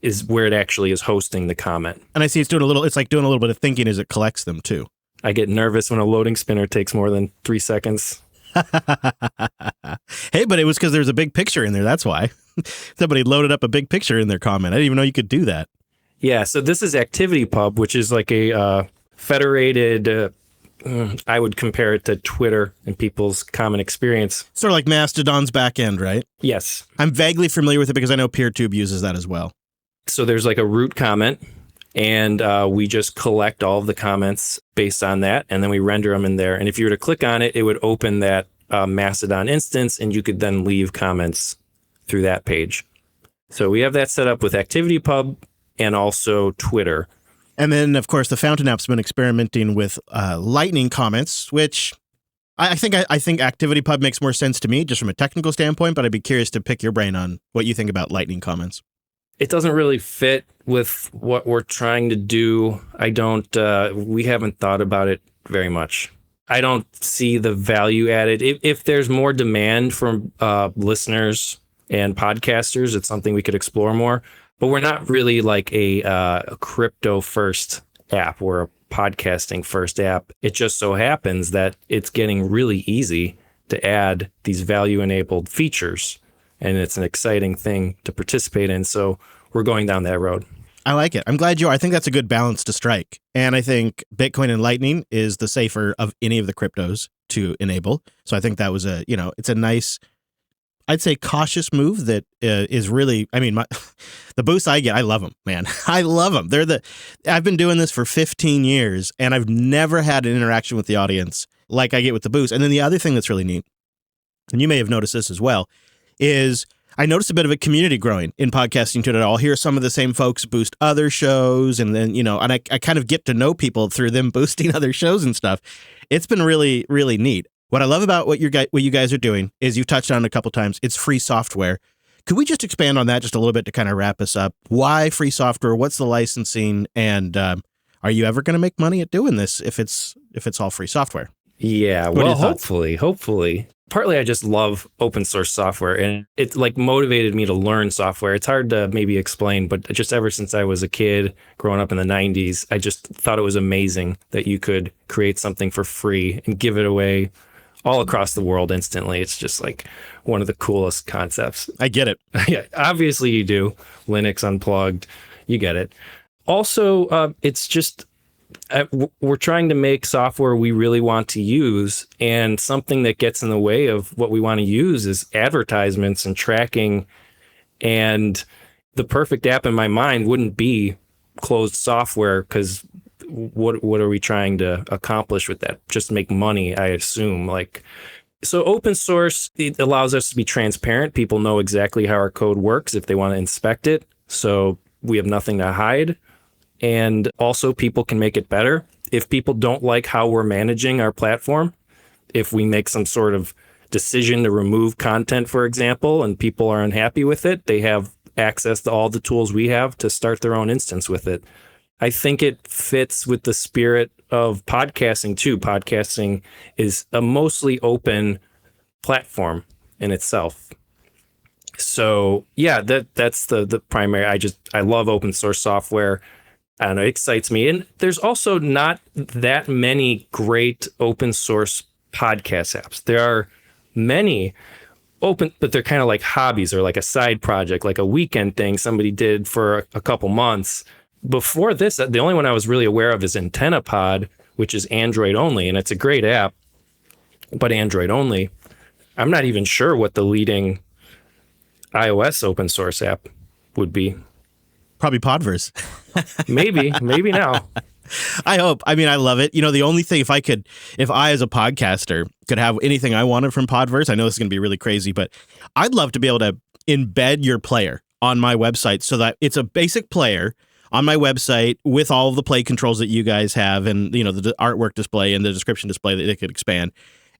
is where it actually is hosting the comment. And I see it's like doing a little bit of thinking as it collects them too. I get nervous when a loading spinner takes more than 3 seconds. Hey, but it was because there's a big picture in there. That's why. Somebody loaded up a big picture in their comment. I didn't even know you could do that. Yeah, so this is ActivityPub, which is like a federated, I would compare it to Twitter and people's common experience. Sort of like Mastodon's back end, right? Yes. I'm vaguely familiar with it because I know PeerTube uses that as well. So there's like a root comment, and we just collect all of the comments based on that, and then we render them in there. And if you were to click on it, it would open that Mastodon instance, and you could then leave comments through that page. So we have that set up with ActivityPub and also Twitter. And then, of course, the Fountain app's been experimenting with Lightning comments, which I think ActivityPub makes more sense to me just from a technical standpoint, but I'd be curious to pick your brain on what you think about Lightning comments. It doesn't really fit with what we're trying to do. We haven't thought about it very much. I don't see the value added. If there's more demand from listeners and podcasters, it's something we could explore more. But we're not really like a crypto first app. We're a podcasting first app. It just so happens that it's getting really easy to add these value enabled features, and it's an exciting thing to participate in. So we're going down that road. I like it. I'm glad you are. I think that's a good balance to strike. And I think Bitcoin and Lightning is the safer of any of the cryptos to enable. So I think that was it's a nice, I'd say cautious move that is really, the boosts I get, I love them, man. I love them. I've been doing this for 15 years and I've never had an interaction with the audience like I get with the boost. And then the other thing that's really neat, and you may have noticed this as well, is I noticed a bit of a community growing in podcasting today. I'll hear some of the same folks boost other shows, and then, and I kind of get to know people through them boosting other shows and stuff. It's been really, really neat. What I love about what you guys are doing is, you touched on it a couple times, it's free software. Could we just expand on that just a little bit to kind of wrap us up? Why free software? What's the licensing? And are you ever going to make money at doing this if it's all free software? Yeah, well, hopefully. Partly I just love open source software, and it like motivated me to learn software. It's hard to maybe explain, but just ever since I was a kid growing up in the 90s, I just thought it was amazing that you could create something for free and give it away all across the world instantly. It's just like one of the coolest concepts. I get it. Yeah, obviously you do. Linux Unplugged, you get it. Also, it's just, we're trying to make software we really want to use, and something that gets in the way of what we want to use is advertisements and tracking. And the perfect app in my mind wouldn't be closed software, because what are we trying to accomplish with that? Just make money, I assume. So open source, it allows us to be transparent. People know exactly how our code works if they want to inspect it. So we have nothing to hide. And also people can make it better. If people don't like how we're managing our platform, if we make some sort of decision to remove content, for example, and people are unhappy with it, they have access to all the tools we have to start their own instance with it. I think it fits with the spirit of podcasting too. Podcasting is a mostly open platform in itself. So yeah, that's the primary. I love open source software. I don't know, it excites me. And there's also not that many great open source podcast apps. There are many open, but they're kind of like hobbies or like a side project, like a weekend thing somebody did for a couple months. Before this, the only one I was really aware of is AntennaPod, which is Android only, and it's a great app, but Android only. I'm not even sure what the leading iOS open source app would be. Probably Podverse. Maybe now. I hope. I mean, I love it. The only thing, if I as a podcaster could have anything I wanted from Podverse, I know this is going to be really crazy, but I'd love to be able to embed your player on my website so that it's a basic player on my website with all of the play controls that you guys have, and the artwork display and the description display that they could expand.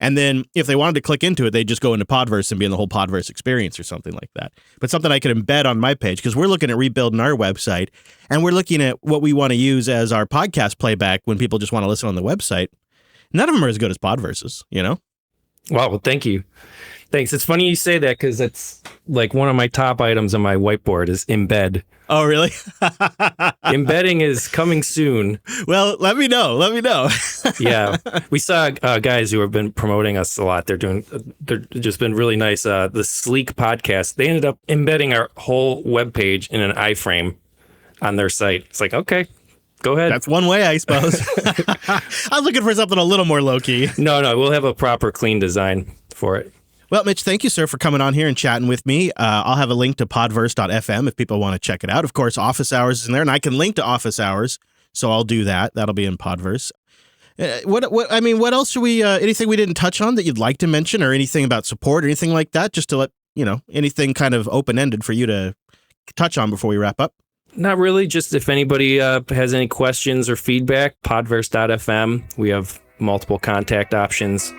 And then if they wanted to click into it, they'd just go into Podverse and be in the whole Podverse experience or something like that. But something I could embed on my page, because we're looking at rebuilding our website, and we're looking at what we want to use as our podcast playback when people just want to listen on the website. None of them are as good as Podverse's, Wow, well, thank you. Thanks. It's funny you say that, because it's like one of my top items on my whiteboard is embed. Oh, really? Embedding is coming soon. Well, let me know. Yeah. We saw guys who have been promoting us a lot. They're just been really nice. The Sleek podcast, they ended up embedding our whole webpage in an iframe on their site. It's like, okay, go ahead. That's one way, I suppose. I was looking for something a little more low-key. No, we'll have a proper clean design for it. Well, Mitch, thank you, sir, for coming on here and chatting with me. I'll have a link to podverse.fm if people want to check it out. Of course, Office Hours is in there, and I can link to Office Hours, so I'll do that. That'll be in Podverse. What else should we, anything we didn't touch on that you'd like to mention, or anything about support or anything like that, just to let, anything kind of open-ended for you to touch on before we wrap up? Not really. Just if anybody has any questions or feedback, podverse.fm. We have multiple contact options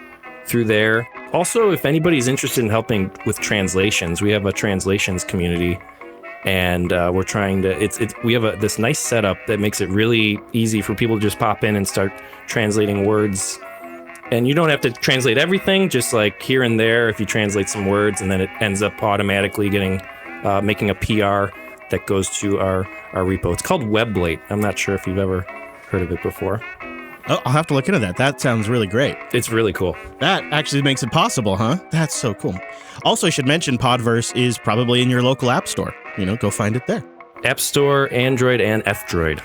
through there. Also, if anybody's interested in helping with translations, we have a translations community, and we're trying to. We have this nice setup that makes it really easy for people to just pop in and start translating words. And you don't have to translate everything, just like here and there. If you translate some words, and then it ends up automatically making a PR that goes to our repo. It's called Weblate. I'm not sure if you've ever heard of it before. Oh, I'll have to look into that. That sounds really great. It's really cool. That actually makes it possible, huh? That's so cool. Also, I should mention Podverse is probably in your local app store. Go find it there. App Store, Android, and F-Droid.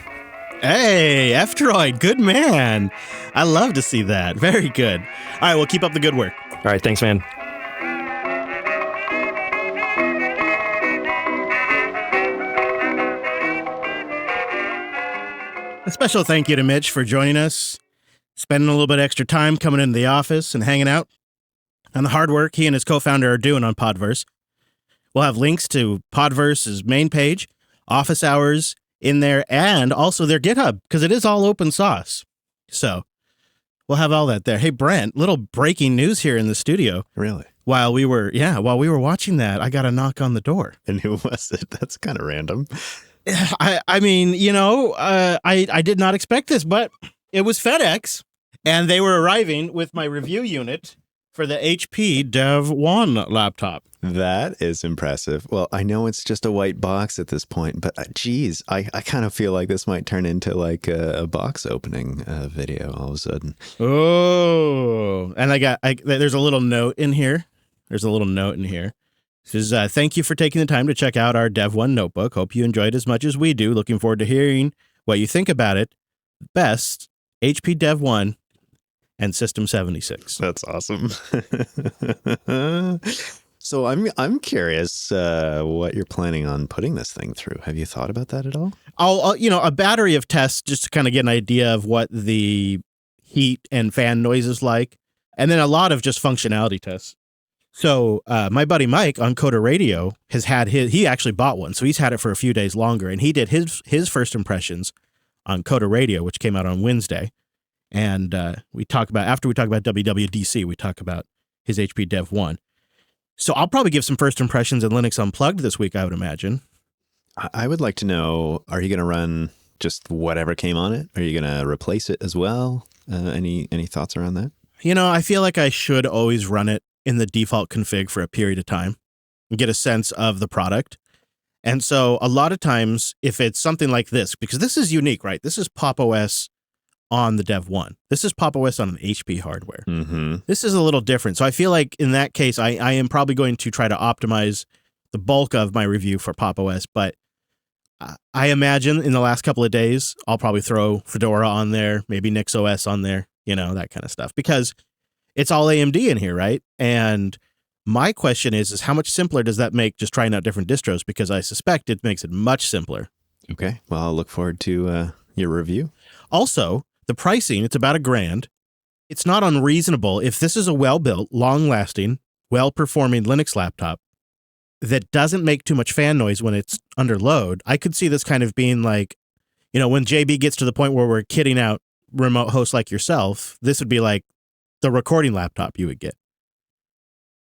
Hey, F-Droid, good man. I love to see that. Very good. All right, well, keep up the good work. All right, thanks, man. A special thank you to Mitch for joining us, spending a little bit extra time coming into the office and hanging out. and the hard work he and his co-founder are doing on Podverse. We'll have links to Podverse's main page, office hours in there, and also their GitHub, because it is all open source. So we'll have all that there. Hey, Brent, little breaking news here in the studio. Really? While we were watching that, I got a knock on the door. And who was it? That's kind of random. I mean, I did not expect this, but it was FedEx, and they were arriving with my review unit for the HP Dev 1 laptop. That is impressive. Well, I know it's just a white box at this point, but geez, I kind of feel like this might turn into like a box opening video all of a sudden. Oh, and there's a little note in here. It says, thank you for taking the time to check out our Dev 1 notebook. Hope you enjoyed as much as we do. Looking forward to hearing what you think about it. Best, HP Dev 1 and System 76. That's awesome. So I'm curious what you're planning on putting this thing through. Have you thought about that at all? I'll a battery of tests just to kind of get an idea of what the heat and fan noise is like, and then a lot of just functionality tests. So my buddy Mike on Coda Radio has had he actually bought one, so he's had it for a few days longer, and he did his first impressions on Coda Radio, which came out on Wednesday. And after we talk about WWDC, we talk about his HP Dev 1. So I'll probably give some first impressions in Linux Unplugged this week, I would imagine. I would like to know, are you going to run just whatever came on it? Are you going to replace it as well? Any thoughts around that? I feel like I should always run it in the default config for a period of time and get a sense of the product. And so a lot of times, if it's something like this, because this is unique, right? This is Pop! OS on the Dev 1. This is Pop! OS on an HP hardware. Mm-hmm. This is a little different. So I feel like in that case, I am probably going to try to optimize the bulk of my review for Pop! OS, but I imagine in the last couple of days, I'll probably throw Fedora on there, maybe NixOS on there, that kind of stuff, because it's all AMD in here, right? And my question is how much simpler does that make just trying out different distros? Because I suspect it makes it much simpler. Okay. Well, I'll look forward to your review. Also, the pricing, it's about $1,000. It's not unreasonable if this is a well-built, long-lasting, well-performing Linux laptop that doesn't make too much fan noise when it's under load. I could see this kind of being like, when JB gets to the point where we're kitting out remote hosts like yourself, this would be like the recording laptop you would get.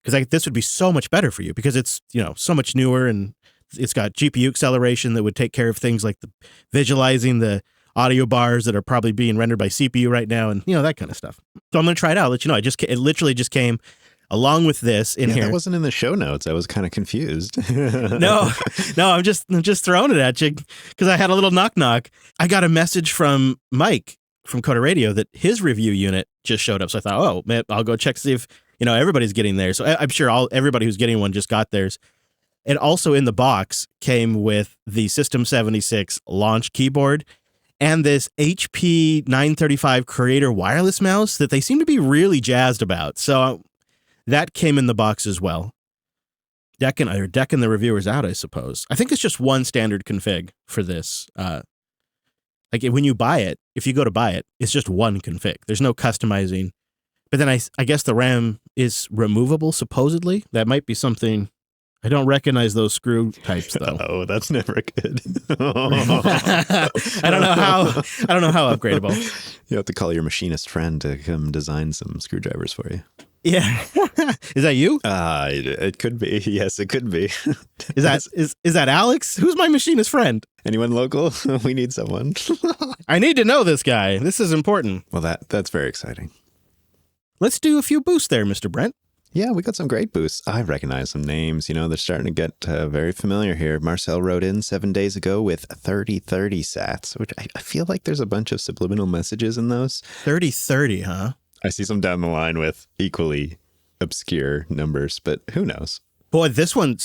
Because this would be so much better for you because it's, so much newer, and it's got GPU acceleration that would take care of things like the visualizing the audio bars that are probably being rendered by CPU right now, and that kind of stuff. So I'm going to try it out. I'll let you know. It literally just came along with this in here. That wasn't in the show notes. I was kind of confused. No, I'm just throwing it at you because I had a little knock. I got a message from Mike from Coda Radio that his review unit just showed up. So I thought, oh man, I'll go check to see if everybody's getting theirs. So I'm sure everybody who's getting one just got theirs. And also in the box came with the System 76 launch keyboard and this HP 935 Creator wireless mouse that they seem to be really jazzed about. So that came in the box as well. Decking the reviewers out, I suppose. I think it's just one standard config for this. Like when you buy it, if you go to buy it, it's just one config. There's no customizing. But then I guess the RAM is removable, supposedly. That might be something. I don't recognize those screw types, though. Oh, that's never good. I don't know how upgradable. You have to call your machinist friend to come design some screwdrivers for you. Yeah. Is that you? It could be. Yes, it could be. Is that Alex? Who's my machinist friend? Anyone local? We need someone. I need to know this guy. This is important. Well, that's very exciting. Let's do a few boosts there, Mr. Brent. Yeah, we got some great boosts. I recognize some names. They're starting to get very familiar here. Marcel wrote in 7 days ago with 3030 sats, which I feel like there's a bunch of subliminal messages in those. 3030, huh? I see some down the line with equally obscure numbers, but who knows? Boy, this one,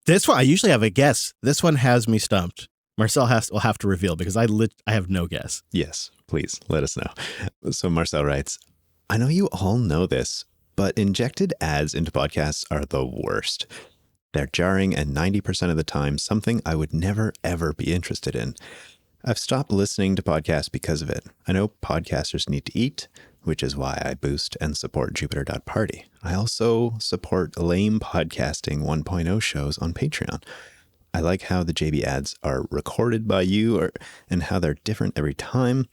I usually have a guess. This one has me stumped. Marcel will have to reveal because I have no guess. Yes, please let us know. So Marcel writes, I know you all know this, but injected ads into podcasts are the worst. They're jarring and 90% of the time something I would never, ever be interested in. I've stopped listening to podcasts because of it. I know podcasters need to eat, which is why I boost and support Jupiter.party. I also support lame podcasting 1.0 shows on Patreon. I like how the JB ads are recorded by you and how they're different every time.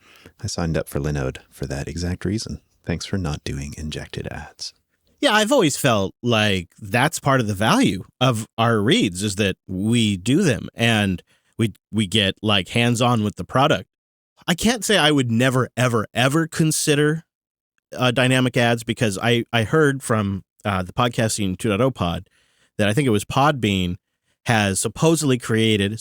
I signed up for Linode for that exact reason. Thanks for not doing injected ads. Yeah, I've always felt like that's part of the value of our reads is that we do them and we get like hands-on with the product. I can't say I would never, ever, ever consider dynamic ads because I heard from the Podcasting 2.0 pod that I think it was Podbean has supposedly created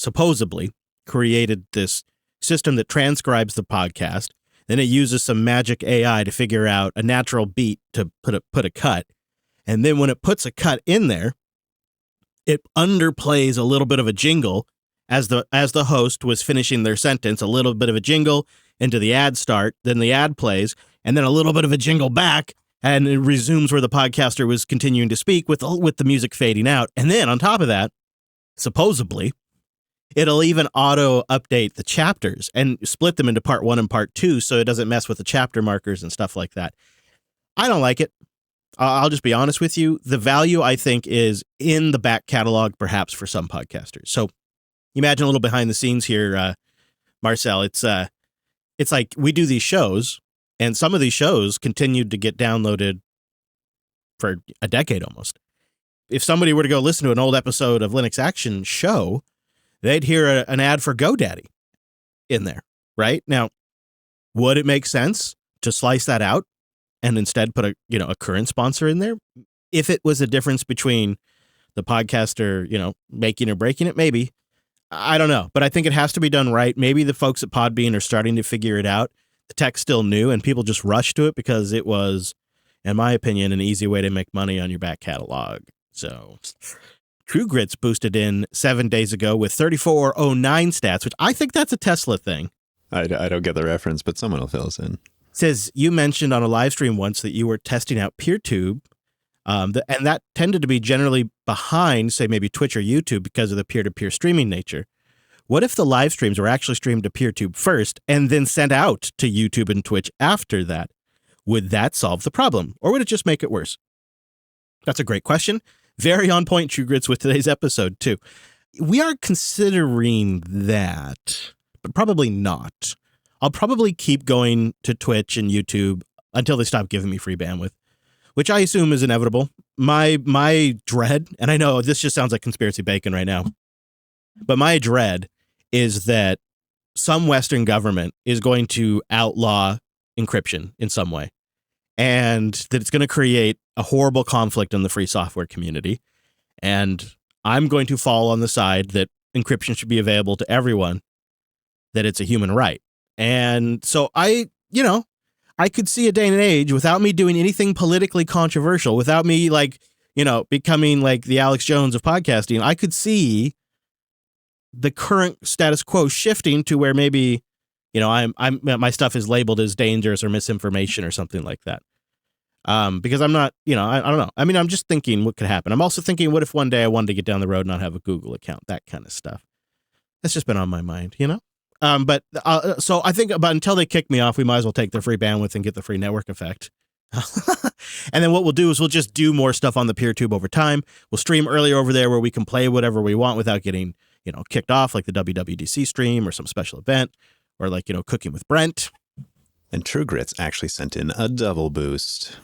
this system that transcribes the podcast. Then it uses some magic AI to figure out a natural beat to put a cut. And then when it puts a cut in there, it underplays a little bit of a jingle as the host was finishing their sentence, a little bit of a jingle into the ad start, then the ad plays, and then a little bit of a jingle back, and it resumes where the podcaster was continuing to speak with the music fading out. And then on top of that, supposedly, it'll even auto update the chapters and split them into part 1 and part 2 so it doesn't mess with the chapter markers and stuff like that. I don't like it. I'll just be honest with you. The value, I think, is in the back catalog, perhaps for some podcasters. So imagine a little behind the scenes here, Marcel. It's like we do these shows, and some of these shows continued to get downloaded for a decade almost. If somebody were to go listen to an old episode of Linux Action Show, they'd hear an ad for GoDaddy in there, right? Now, would it make sense to slice that out and instead put a current sponsor in there? If it was a difference between the podcaster, making or breaking it, maybe. I don't know, but I think it has to be done right. Maybe the folks at Podbean are starting to figure it out. The tech's still new and people just rushed to it because it was, in my opinion, an easy way to make money on your back catalog. So True Grits boosted in 7 days ago with 3409 stats, which I think that's a Tesla thing. I don't get the reference, but someone will fill us in. Says you mentioned on a live stream once that you were testing out PeerTube, and that tended to be generally behind, say, maybe Twitch or YouTube because of the peer-to-peer streaming nature. What if the live streams were actually streamed to PeerTube first and then sent out to YouTube and Twitch after that? Would that solve the problem, or would it just make it worse? That's a great question. Very on point, True Grits, with today's episode, too. We are considering that, but probably not. I'll probably keep going to Twitch and YouTube until they stop giving me free bandwidth, which I assume is inevitable. My dread, and I know this just sounds like conspiracy bacon right now, but my dread is that some Western government is going to outlaw encryption in some way, and that it's going to create a horrible conflict in the free software community. And I'm going to fall on the side that encryption should be available to everyone, that it's a human right. And so I could see a day and age without me doing anything politically controversial, without me becoming like the Alex Jones of podcasting. I could see the current status quo shifting to where maybe, my stuff is labeled as dangerous or misinformation or something like that. Because I'm not, I don't know. I mean, I'm just thinking what could happen. I'm also thinking, what if one day I wanted to get down the road and not have a Google account, that kind of stuff. That's just been on my mind, So I think until they kick me off, we might as well take their free bandwidth and get the free network effect. And then what we'll do is we'll just do more stuff on the PeerTube over time. We'll stream earlier over there where we can play whatever we want without getting, kicked off, like the WWDC stream or some special event, or like, Cooking with Brent. And True Grits actually sent in a double boost.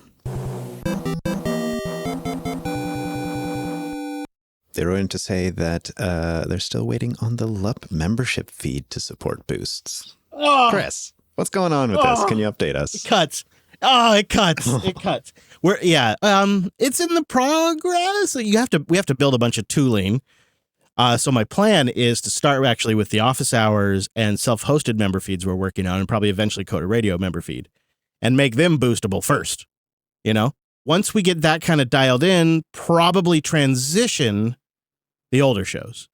They wrote in to say that they're still waiting on the LUP membership feed to support boosts. Oh, Chris, what's going on with this? Can you update us? It cuts. Oh, it cuts. It cuts. It's in the progress. We have to build a bunch of tooling. So my plan is to start actually with the office hours and self-hosted member feeds we're working on, and probably eventually Coda Radio member feed, and make them boostable first. Once we get that kind of dialed in, probably transition the older shows,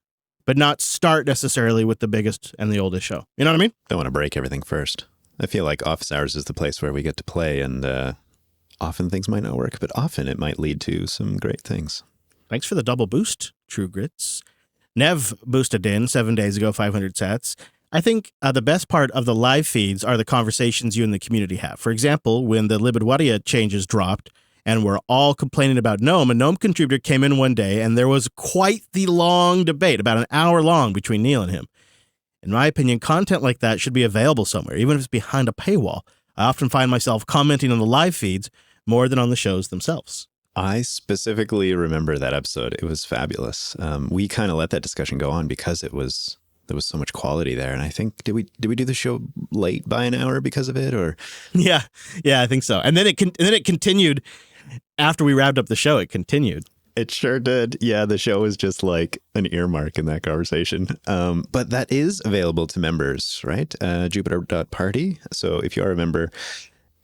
but not start necessarily with the biggest and the oldest show. You know what I mean? Don't want to break everything first. I feel like office hours is the place where we get to play, and often things might not work, but often it might lead to some great things. Thanks for the double boost, True Grits. Nev boosted in 7 days ago, 500 sats. I think the best part of the live feeds are the conversations you and the community have. For example, when the Libidwadia changes dropped and we're all complaining about GNOME, a GNOME contributor came in one day and there was quite the long debate, about an hour long, between Neil and him. In my opinion, content like that should be available somewhere, even if it's behind a paywall. I often find myself commenting on the live feeds more than on the shows themselves. I specifically remember that episode. It was fabulous. We kind of let that discussion go on because there was so much quality there. And I think, did we do the show late by an hour because of it, or? Yeah, I think so. And then it continued after we wrapped up the show. It continued. It sure did. Yeah, the show was just like an earmark in that conversation. But that is available to members, right? Jupiter.party. So if you are a member,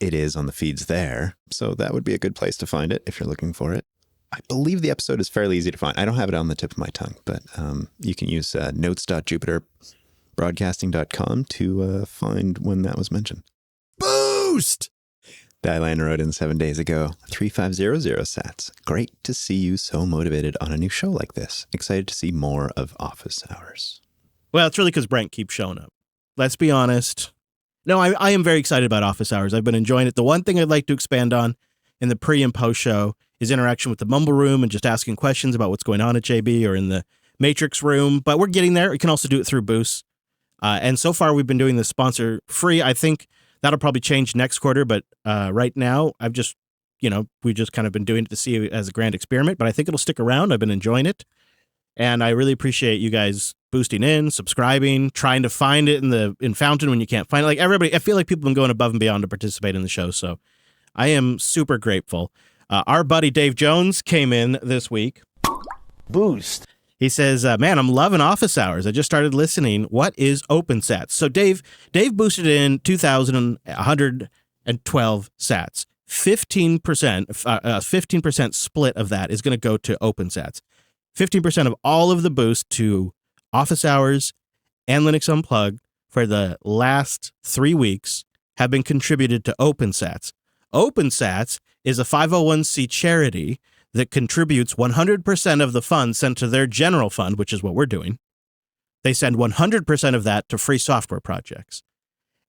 it is on the feeds there. So that would be a good place to find it if you're looking for it. I believe the episode is fairly easy to find. I don't have it on the tip of my tongue, but you can use notes.jupiterbroadcasting.com to find when that was mentioned. Boost! Dylan wrote in 7 days ago, 3500 sats. Great to see you so motivated on a new show like this. Excited to see more of Office Hours. Well, it's really because Brent keeps showing up. Let's be honest. No, I am very excited about Office Hours. I've been enjoying it. The one thing I'd like to expand on in the pre and post show is interaction with the Mumble Room and just asking questions about what's going on at JB or in the Matrix Room. But we're getting there. You can also do it through Boost. And so far, we've been doing the sponsor free. I think that'll probably change next quarter. But right now, we've just kind of been doing it to see it as a grand experiment. But I think it'll stick around. I've been enjoying it. And I really appreciate you guys boosting in, subscribing, trying to find it in Fountain when you can't find it. Like everybody, I feel like people have been going above and beyond to participate in the show. So I am super grateful. Our buddy Dave Jones came in this week. Boost. He says, man, I'm loving Office Hours. I just started listening. What is OpenSats? So Dave boosted in 2,112 sats. 15% split of that is going to go to OpenSats. 15% of all of the boost to Office Hours and Linux Unplugged for the last 3 weeks have been contributed to OpenSats. OpenSats is a 501c charity that contributes 100% of the funds sent to their general fund, which is what we're doing. They send 100% of that to free software projects.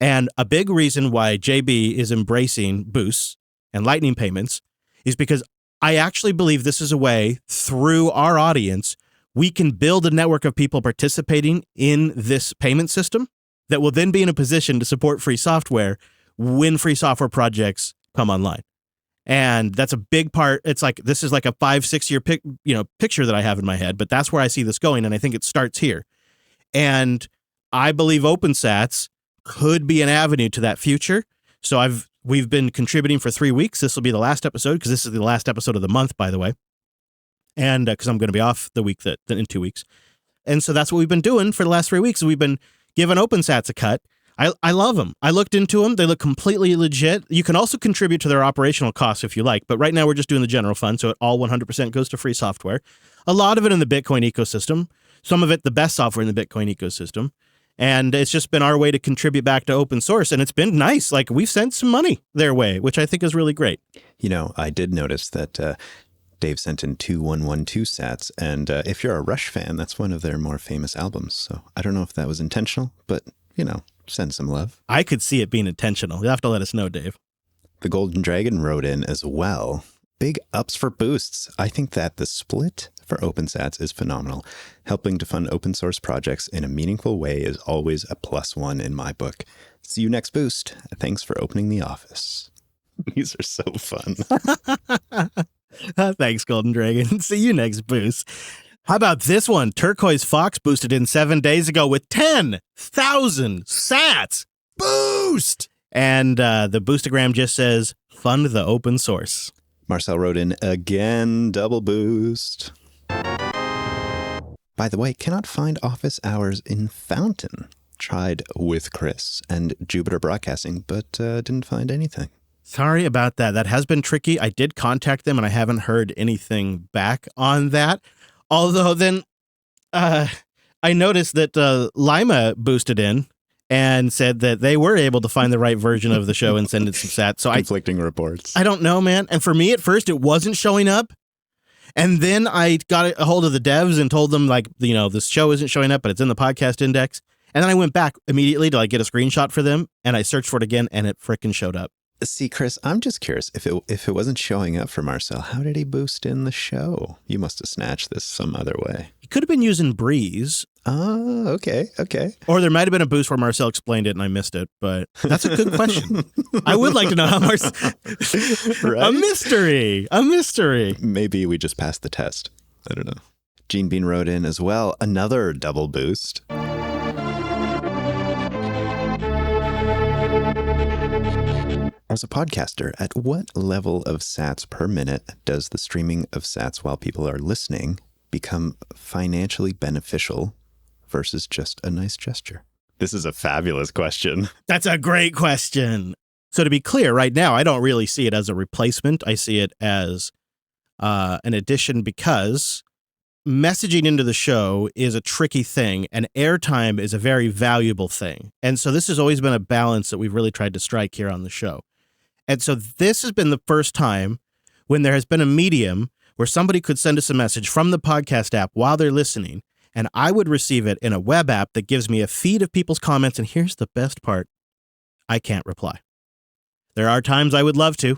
And a big reason why JB is embracing boosts and lightning payments is because I actually believe this is a way through our audience, we can build a network of people participating in this payment system that will then be in a position to support free software when free software projects come online. And that's a big part. It's like, this is like a 5-6 year picture that I have in my head, but that's where I see this going. And I think it starts here. And I believe OpenSats could be an avenue to that future. So we've been contributing for 3 weeks. This will be the last episode because this is the last episode of the month, by the way. And because I'm going to be off the week in 2 weeks. And so that's what we've been doing for the last 3 weeks. We've been giving OpenSats a cut. I love them. I looked into them. They look completely legit. You can also contribute to their operational costs if you like. But right now we're just doing the general fund. So it all 100% goes to free software. A lot of it in the Bitcoin ecosystem. Some of it, the best software in the Bitcoin ecosystem. And it's just been our way to contribute back to open source. And it's been nice. Like, we've sent some money their way, which I think is really great. You know, I did notice that Dave sent in 2112 sats. And if you're a Rush fan, that's one of their more famous albums. So I don't know if that was intentional, but, send some love. I could see it being intentional. You'll have to let us know, Dave. The Golden Dragon wrote in as well. Big ups for boosts. I think that the split for OpenSats is phenomenal. Helping to fund open source projects in a meaningful way is always a +1 in my book. See you next boost. Thanks for opening the office. These are so fun. Thanks, Golden Dragon. See you next boost. How about this one? Turquoise Fox boosted in 7 days ago with 10,000 sats. Boost! And the boostagram just says, fund the open source. Marcel wrote in again, double boost. By the way, cannot find Office Hours in Fountain. Tried with Chris and Jupiter Broadcasting, but didn't find anything. Sorry about that. That has been tricky. I did contact them and I haven't heard anything back on that. Although then I noticed that Lima boosted in and said that they were able to find the right version of the show and send it some sats. So conflicting reports. I don't know, man. And for me at first, it wasn't showing up. And then I got a hold of the devs and told them, like, this show isn't showing up, but it's in the podcast index. And then I went back immediately to like get a screenshot for them, and I searched for it again, and it frickin' showed up. See, Chris, I'm just curious, if it wasn't showing up for Marcel, how did he boost in the show? You must have snatched this some other way. He could have been using Breeze. Oh, okay. Or there might have been a boost where Marcel explained it and I missed it, but that's a good question. I would like to know how Marcel... Right? A mystery. Maybe we just passed the test. I don't know. Gene Bean wrote in as well, another double boost. As a podcaster, at what level of sats per minute does the streaming of sats while people are listening become financially beneficial versus just a nice gesture? This is a fabulous question. That's a great question. So to be clear, right now, I don't really see it as a replacement. I see it as an addition because messaging into the show is a tricky thing and airtime is a very valuable thing. And so this has always been a balance that we've really tried to strike here on the show. And so this has been the first time when there has been a medium where somebody could send us a message from the podcast app while they're listening, and I would receive it in a web app that gives me a feed of people's comments. And here's the best part. I can't reply. There are times I would love to.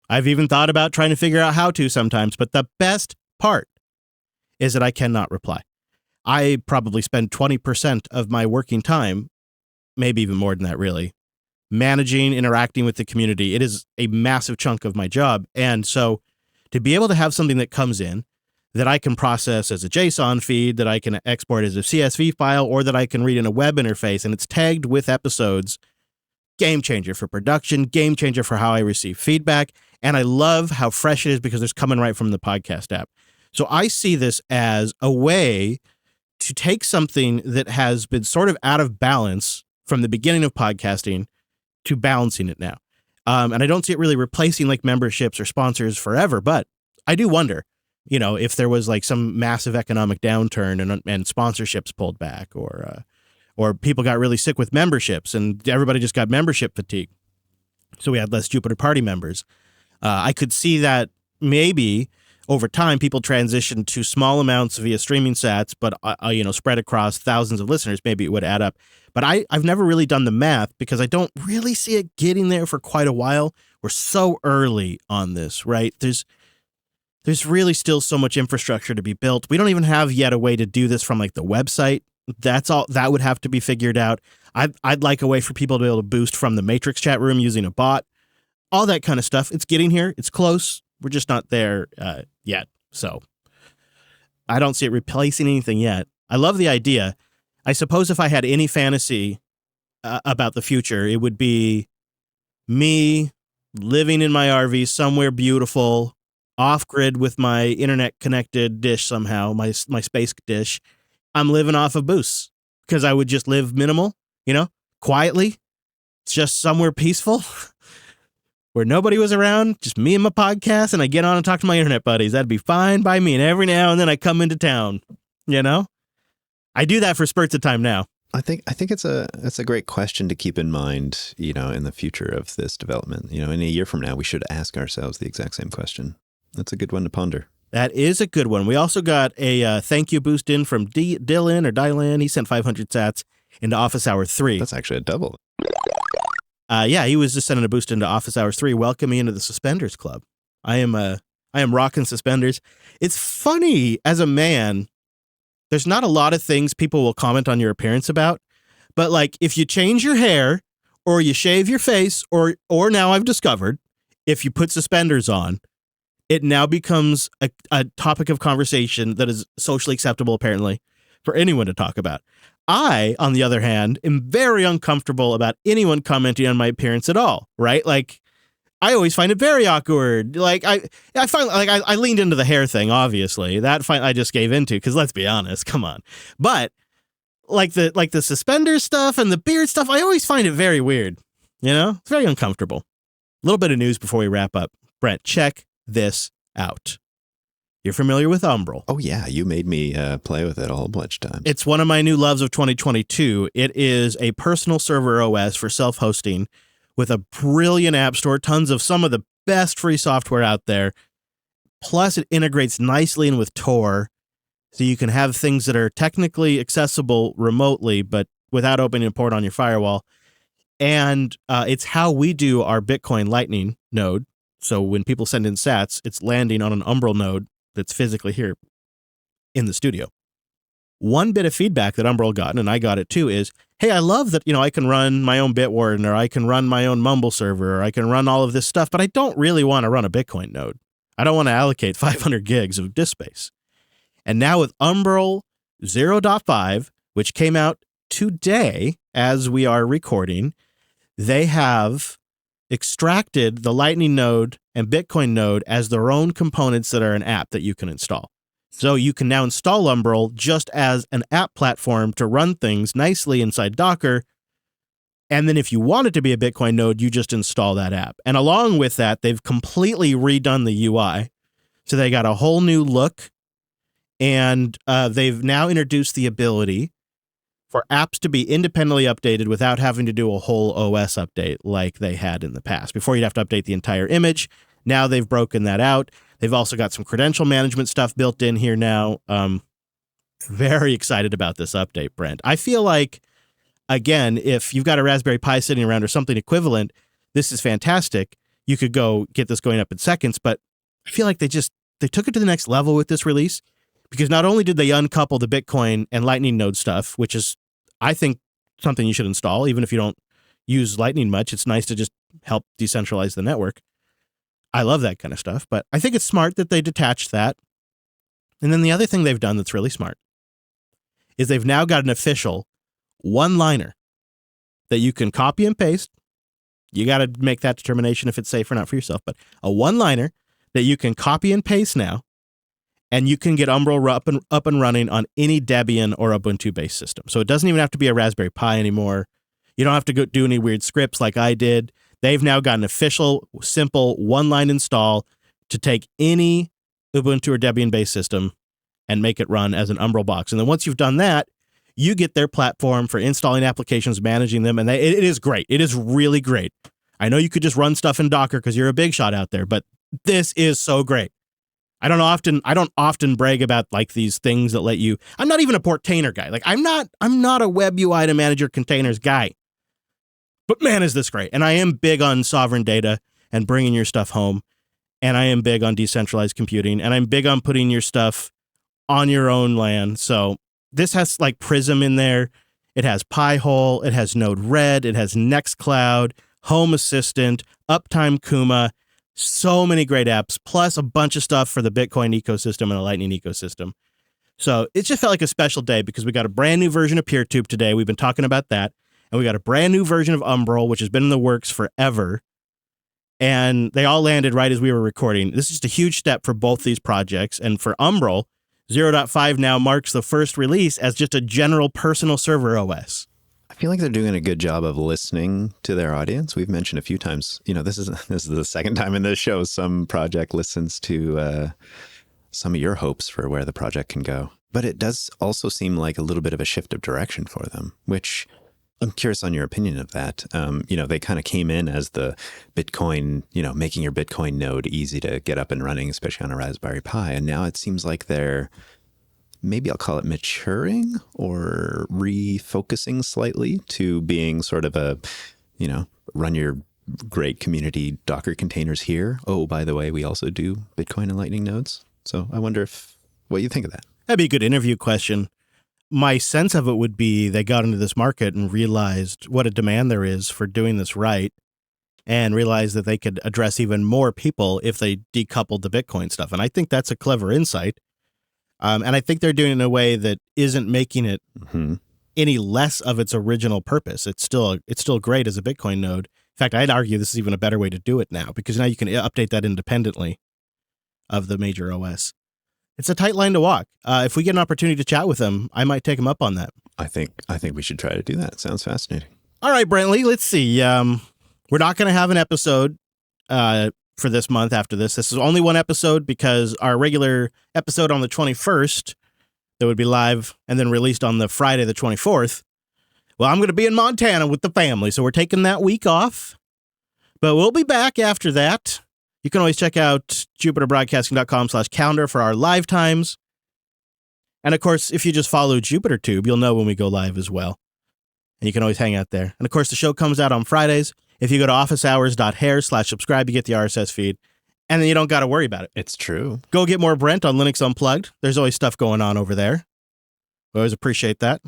I've even thought about trying to figure out how to sometimes, but the best part is that I cannot reply. I probably spend 20% of my working time, maybe even more than that really, managing, interacting with the community. It is a massive chunk of my job. And so to be able to have something that comes in that I can process as a JSON feed, that I can export as a CSV file, or that I can read in a web interface, and it's tagged with episodes, game changer for production, game changer for how I receive feedback. And I love how fresh it is because it's coming right from the podcast app. So I see this as a way to take something that has been sort of out of balance from the beginning of podcasting to balancing it now. And I don't see it really replacing like memberships or sponsors forever, but I do wonder, if there was like some massive economic downturn and sponsorships pulled back, or people got really sick with memberships and everybody just got membership fatigue. So we had less Jupiter Party members. I could see that maybe over time people transition to small amounts via streaming sats, but spread across thousands of listeners. Maybe it would add up. But I've never really done the math because I don't really see it getting there for quite a while. We're so early on this, right? There's really still so much infrastructure to be built. We don't even have yet a way to do this from like the website. That's all that would have to be figured out. I'd like a way for people to be able to boost from the Matrix chat room using a bot, all that kind of stuff. It's getting here. It's close. We're just not there yet. So I don't see it replacing anything yet. I love the idea. I suppose if I had any fantasy about the future, it would be me living in my RV somewhere beautiful, off-grid with my internet-connected dish somehow, my space dish. I'm living off of boosts because I would just live minimal, quietly, just somewhere peaceful where nobody was around, just me and my podcast, and I get on and talk to my internet buddies. That'd be fine by me. And every now and then I come into town, I do that for spurts of time now. I think it's a great question to keep in mind, in the future of this development. In a year from now, we should ask ourselves the exact same question. That's a good one to ponder. That is a good one. We also got a thank you boost in from Dylan. He sent 500 sats into Office Hour 3. That's actually a double. Yeah, he was just sending a boost into Office Hours 3. Welcome me into the Suspenders Club. I am rocking suspenders. It's funny as a man. There's not a lot of things people will comment on your appearance about, but like if you change your hair or you shave your face or now I've discovered if you put suspenders on, it now becomes a topic of conversation that is socially acceptable apparently for anyone to talk about. I, on the other hand, am very uncomfortable about anyone commenting on my appearance at all, right? Like I always find it very awkward. Like I find like I leaned into the hair thing, obviously. That I just gave into because let's be honest, come on. But like the suspender stuff and the beard stuff, I always find it very weird. It's very uncomfortable. A little bit of news before we wrap up. Brent, check this out. You're familiar with Umbral? Oh yeah, you made me play with it a whole bunch of times. It's one of my new loves of 2022. It is a personal server OS for self-hosting, with a brilliant app store, tons of some of the best free software out there. Plus, it integrates nicely in with Tor, so you can have things that are technically accessible remotely, but without opening a port on your firewall. And it's how we do our Bitcoin Lightning node. So when people send in sats, it's landing on an Umbral node that's physically here in the studio. One bit of feedback that Umbral got, and I got it too, is, hey, I love that, I can run my own Bitwarden, or I can run my own Mumble server, or I can run all of this stuff, but I don't really want to run a Bitcoin node. I don't want to allocate 500 gigs of disk space. And now with Umbral 0.5, which came out today as we are recording, they have extracted the Lightning node and Bitcoin node as their own components that are an app that you can install. So you can now install Umbral just as an app platform to run things nicely inside Docker. And then if you want it to be a Bitcoin node, you just install that app. And along with that, they've completely redone the UI. So they got a whole new look. And they've now introduced the ability for apps to be independently updated without having to do a whole OS update like they had in the past. Before, you'd have to update the entire image. Now they've broken that out. They've also got some credential management stuff built in here now. Very excited about this update, Brent. I feel like, again, if you've got a Raspberry Pi sitting around or something equivalent, this is fantastic. You could go get this going up in seconds, but I feel like they took it to the next level with this release, because not only did they uncouple the Bitcoin and Lightning node stuff, which is, I think, something you should install, even if you don't use Lightning much. It's nice to just help decentralize the network. I love that kind of stuff, but I think it's smart that they detached that. And then the other thing they've done that's really smart is they've now got an official one-liner that you can copy and paste. You got to make that determination if it's safe or not for yourself, but a one-liner that you can copy and paste now, and you can get Umbral up and running on any Debian or Ubuntu-based system. So it doesn't even have to be a Raspberry Pi anymore. You don't have to go do any weird scripts like I did. They've now got an official, simple one-line install to take any Ubuntu or Debian-based system and make it run as an Umbral box. And then once you've done that, you get their platform for installing applications, managing them, and it is great. It is really great. I know you could just run stuff in Docker because you're a big shot out there, but this is so great. I don't often brag about like these things that let you. I'm not even a Portainer guy. Like I'm not a web UI to manage your containers guy. But man, is this great. And I am big on sovereign data and bringing your stuff home. And I am big on decentralized computing. And I'm big on putting your stuff on your own land. So this has like Prism in there. It has Pi-hole. It has Node-RED. It has Nextcloud, Home Assistant, Uptime Kuma. So many great apps, plus a bunch of stuff for the Bitcoin ecosystem and the Lightning ecosystem. So it just felt like a special day because we got a brand new version of PeerTube today. We've been talking about that. And we got a brand new version of Umbral, which has been in the works forever. And they all landed right as we were recording. This is just a huge step for both these projects. And for Umbral, 0.5 now marks the first release as just a general personal server OS. I feel like they're doing a good job of listening to their audience. We've mentioned a few times, this is the second time in this show some project listens to some of your hopes for where the project can go. But it does also seem like a little bit of a shift of direction for them, which I'm curious on your opinion of that. They kind of came in as the Bitcoin, making your Bitcoin node easy to get up and running, especially on a Raspberry Pi. And now it seems like they're, maybe I'll call it maturing or refocusing slightly to being sort of a, run your great community Docker containers here. Oh, by the way, we also do Bitcoin and Lightning nodes. So I wonder what you think of that. That'd be a good interview question. My sense of it would be they got into this market and realized what a demand there is for doing this right, and realized that they could address even more people if they decoupled the Bitcoin stuff. And I think that's a clever insight. And I think they're doing it in a way that isn't making it any less of its original purpose. It's still great as a Bitcoin node. In fact, I'd argue this is even a better way to do it now, because now you can update that independently of the major OS. It's a tight line to walk. If we get an opportunity to chat with them, I might take them up on that. I think we should try to do that. Sounds fascinating. All right, Brantley, let's see. We're not going to have an episode for this month after this. This is only one episode because our regular episode on the 21st that would be live and then released on the Friday the 24th. Well, I'm going to be in Montana with the family, so we're taking that week off. But we'll be back after that. You can always check out jupiterbroadcasting.com/calendar for our live times. And of course, if you just follow JupiterTube, you'll know when we go live as well. and you can always hang out there. And of course, the show comes out on Fridays. If you go to officehours.hair/subscribe, you get the RSS feed, and then you don't got to worry about it. It's true. Go get more Brent on Linux Unplugged. There's always stuff going on over there. We always appreciate that.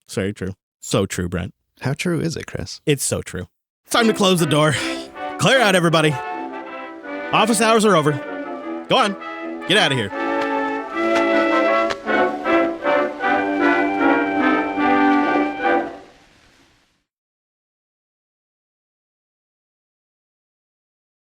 It's very true. So true, Brent. How true is it, Chris? It's so true. Time to close the door. Clear out, everybody. Office hours are over. Go on. Get out of here.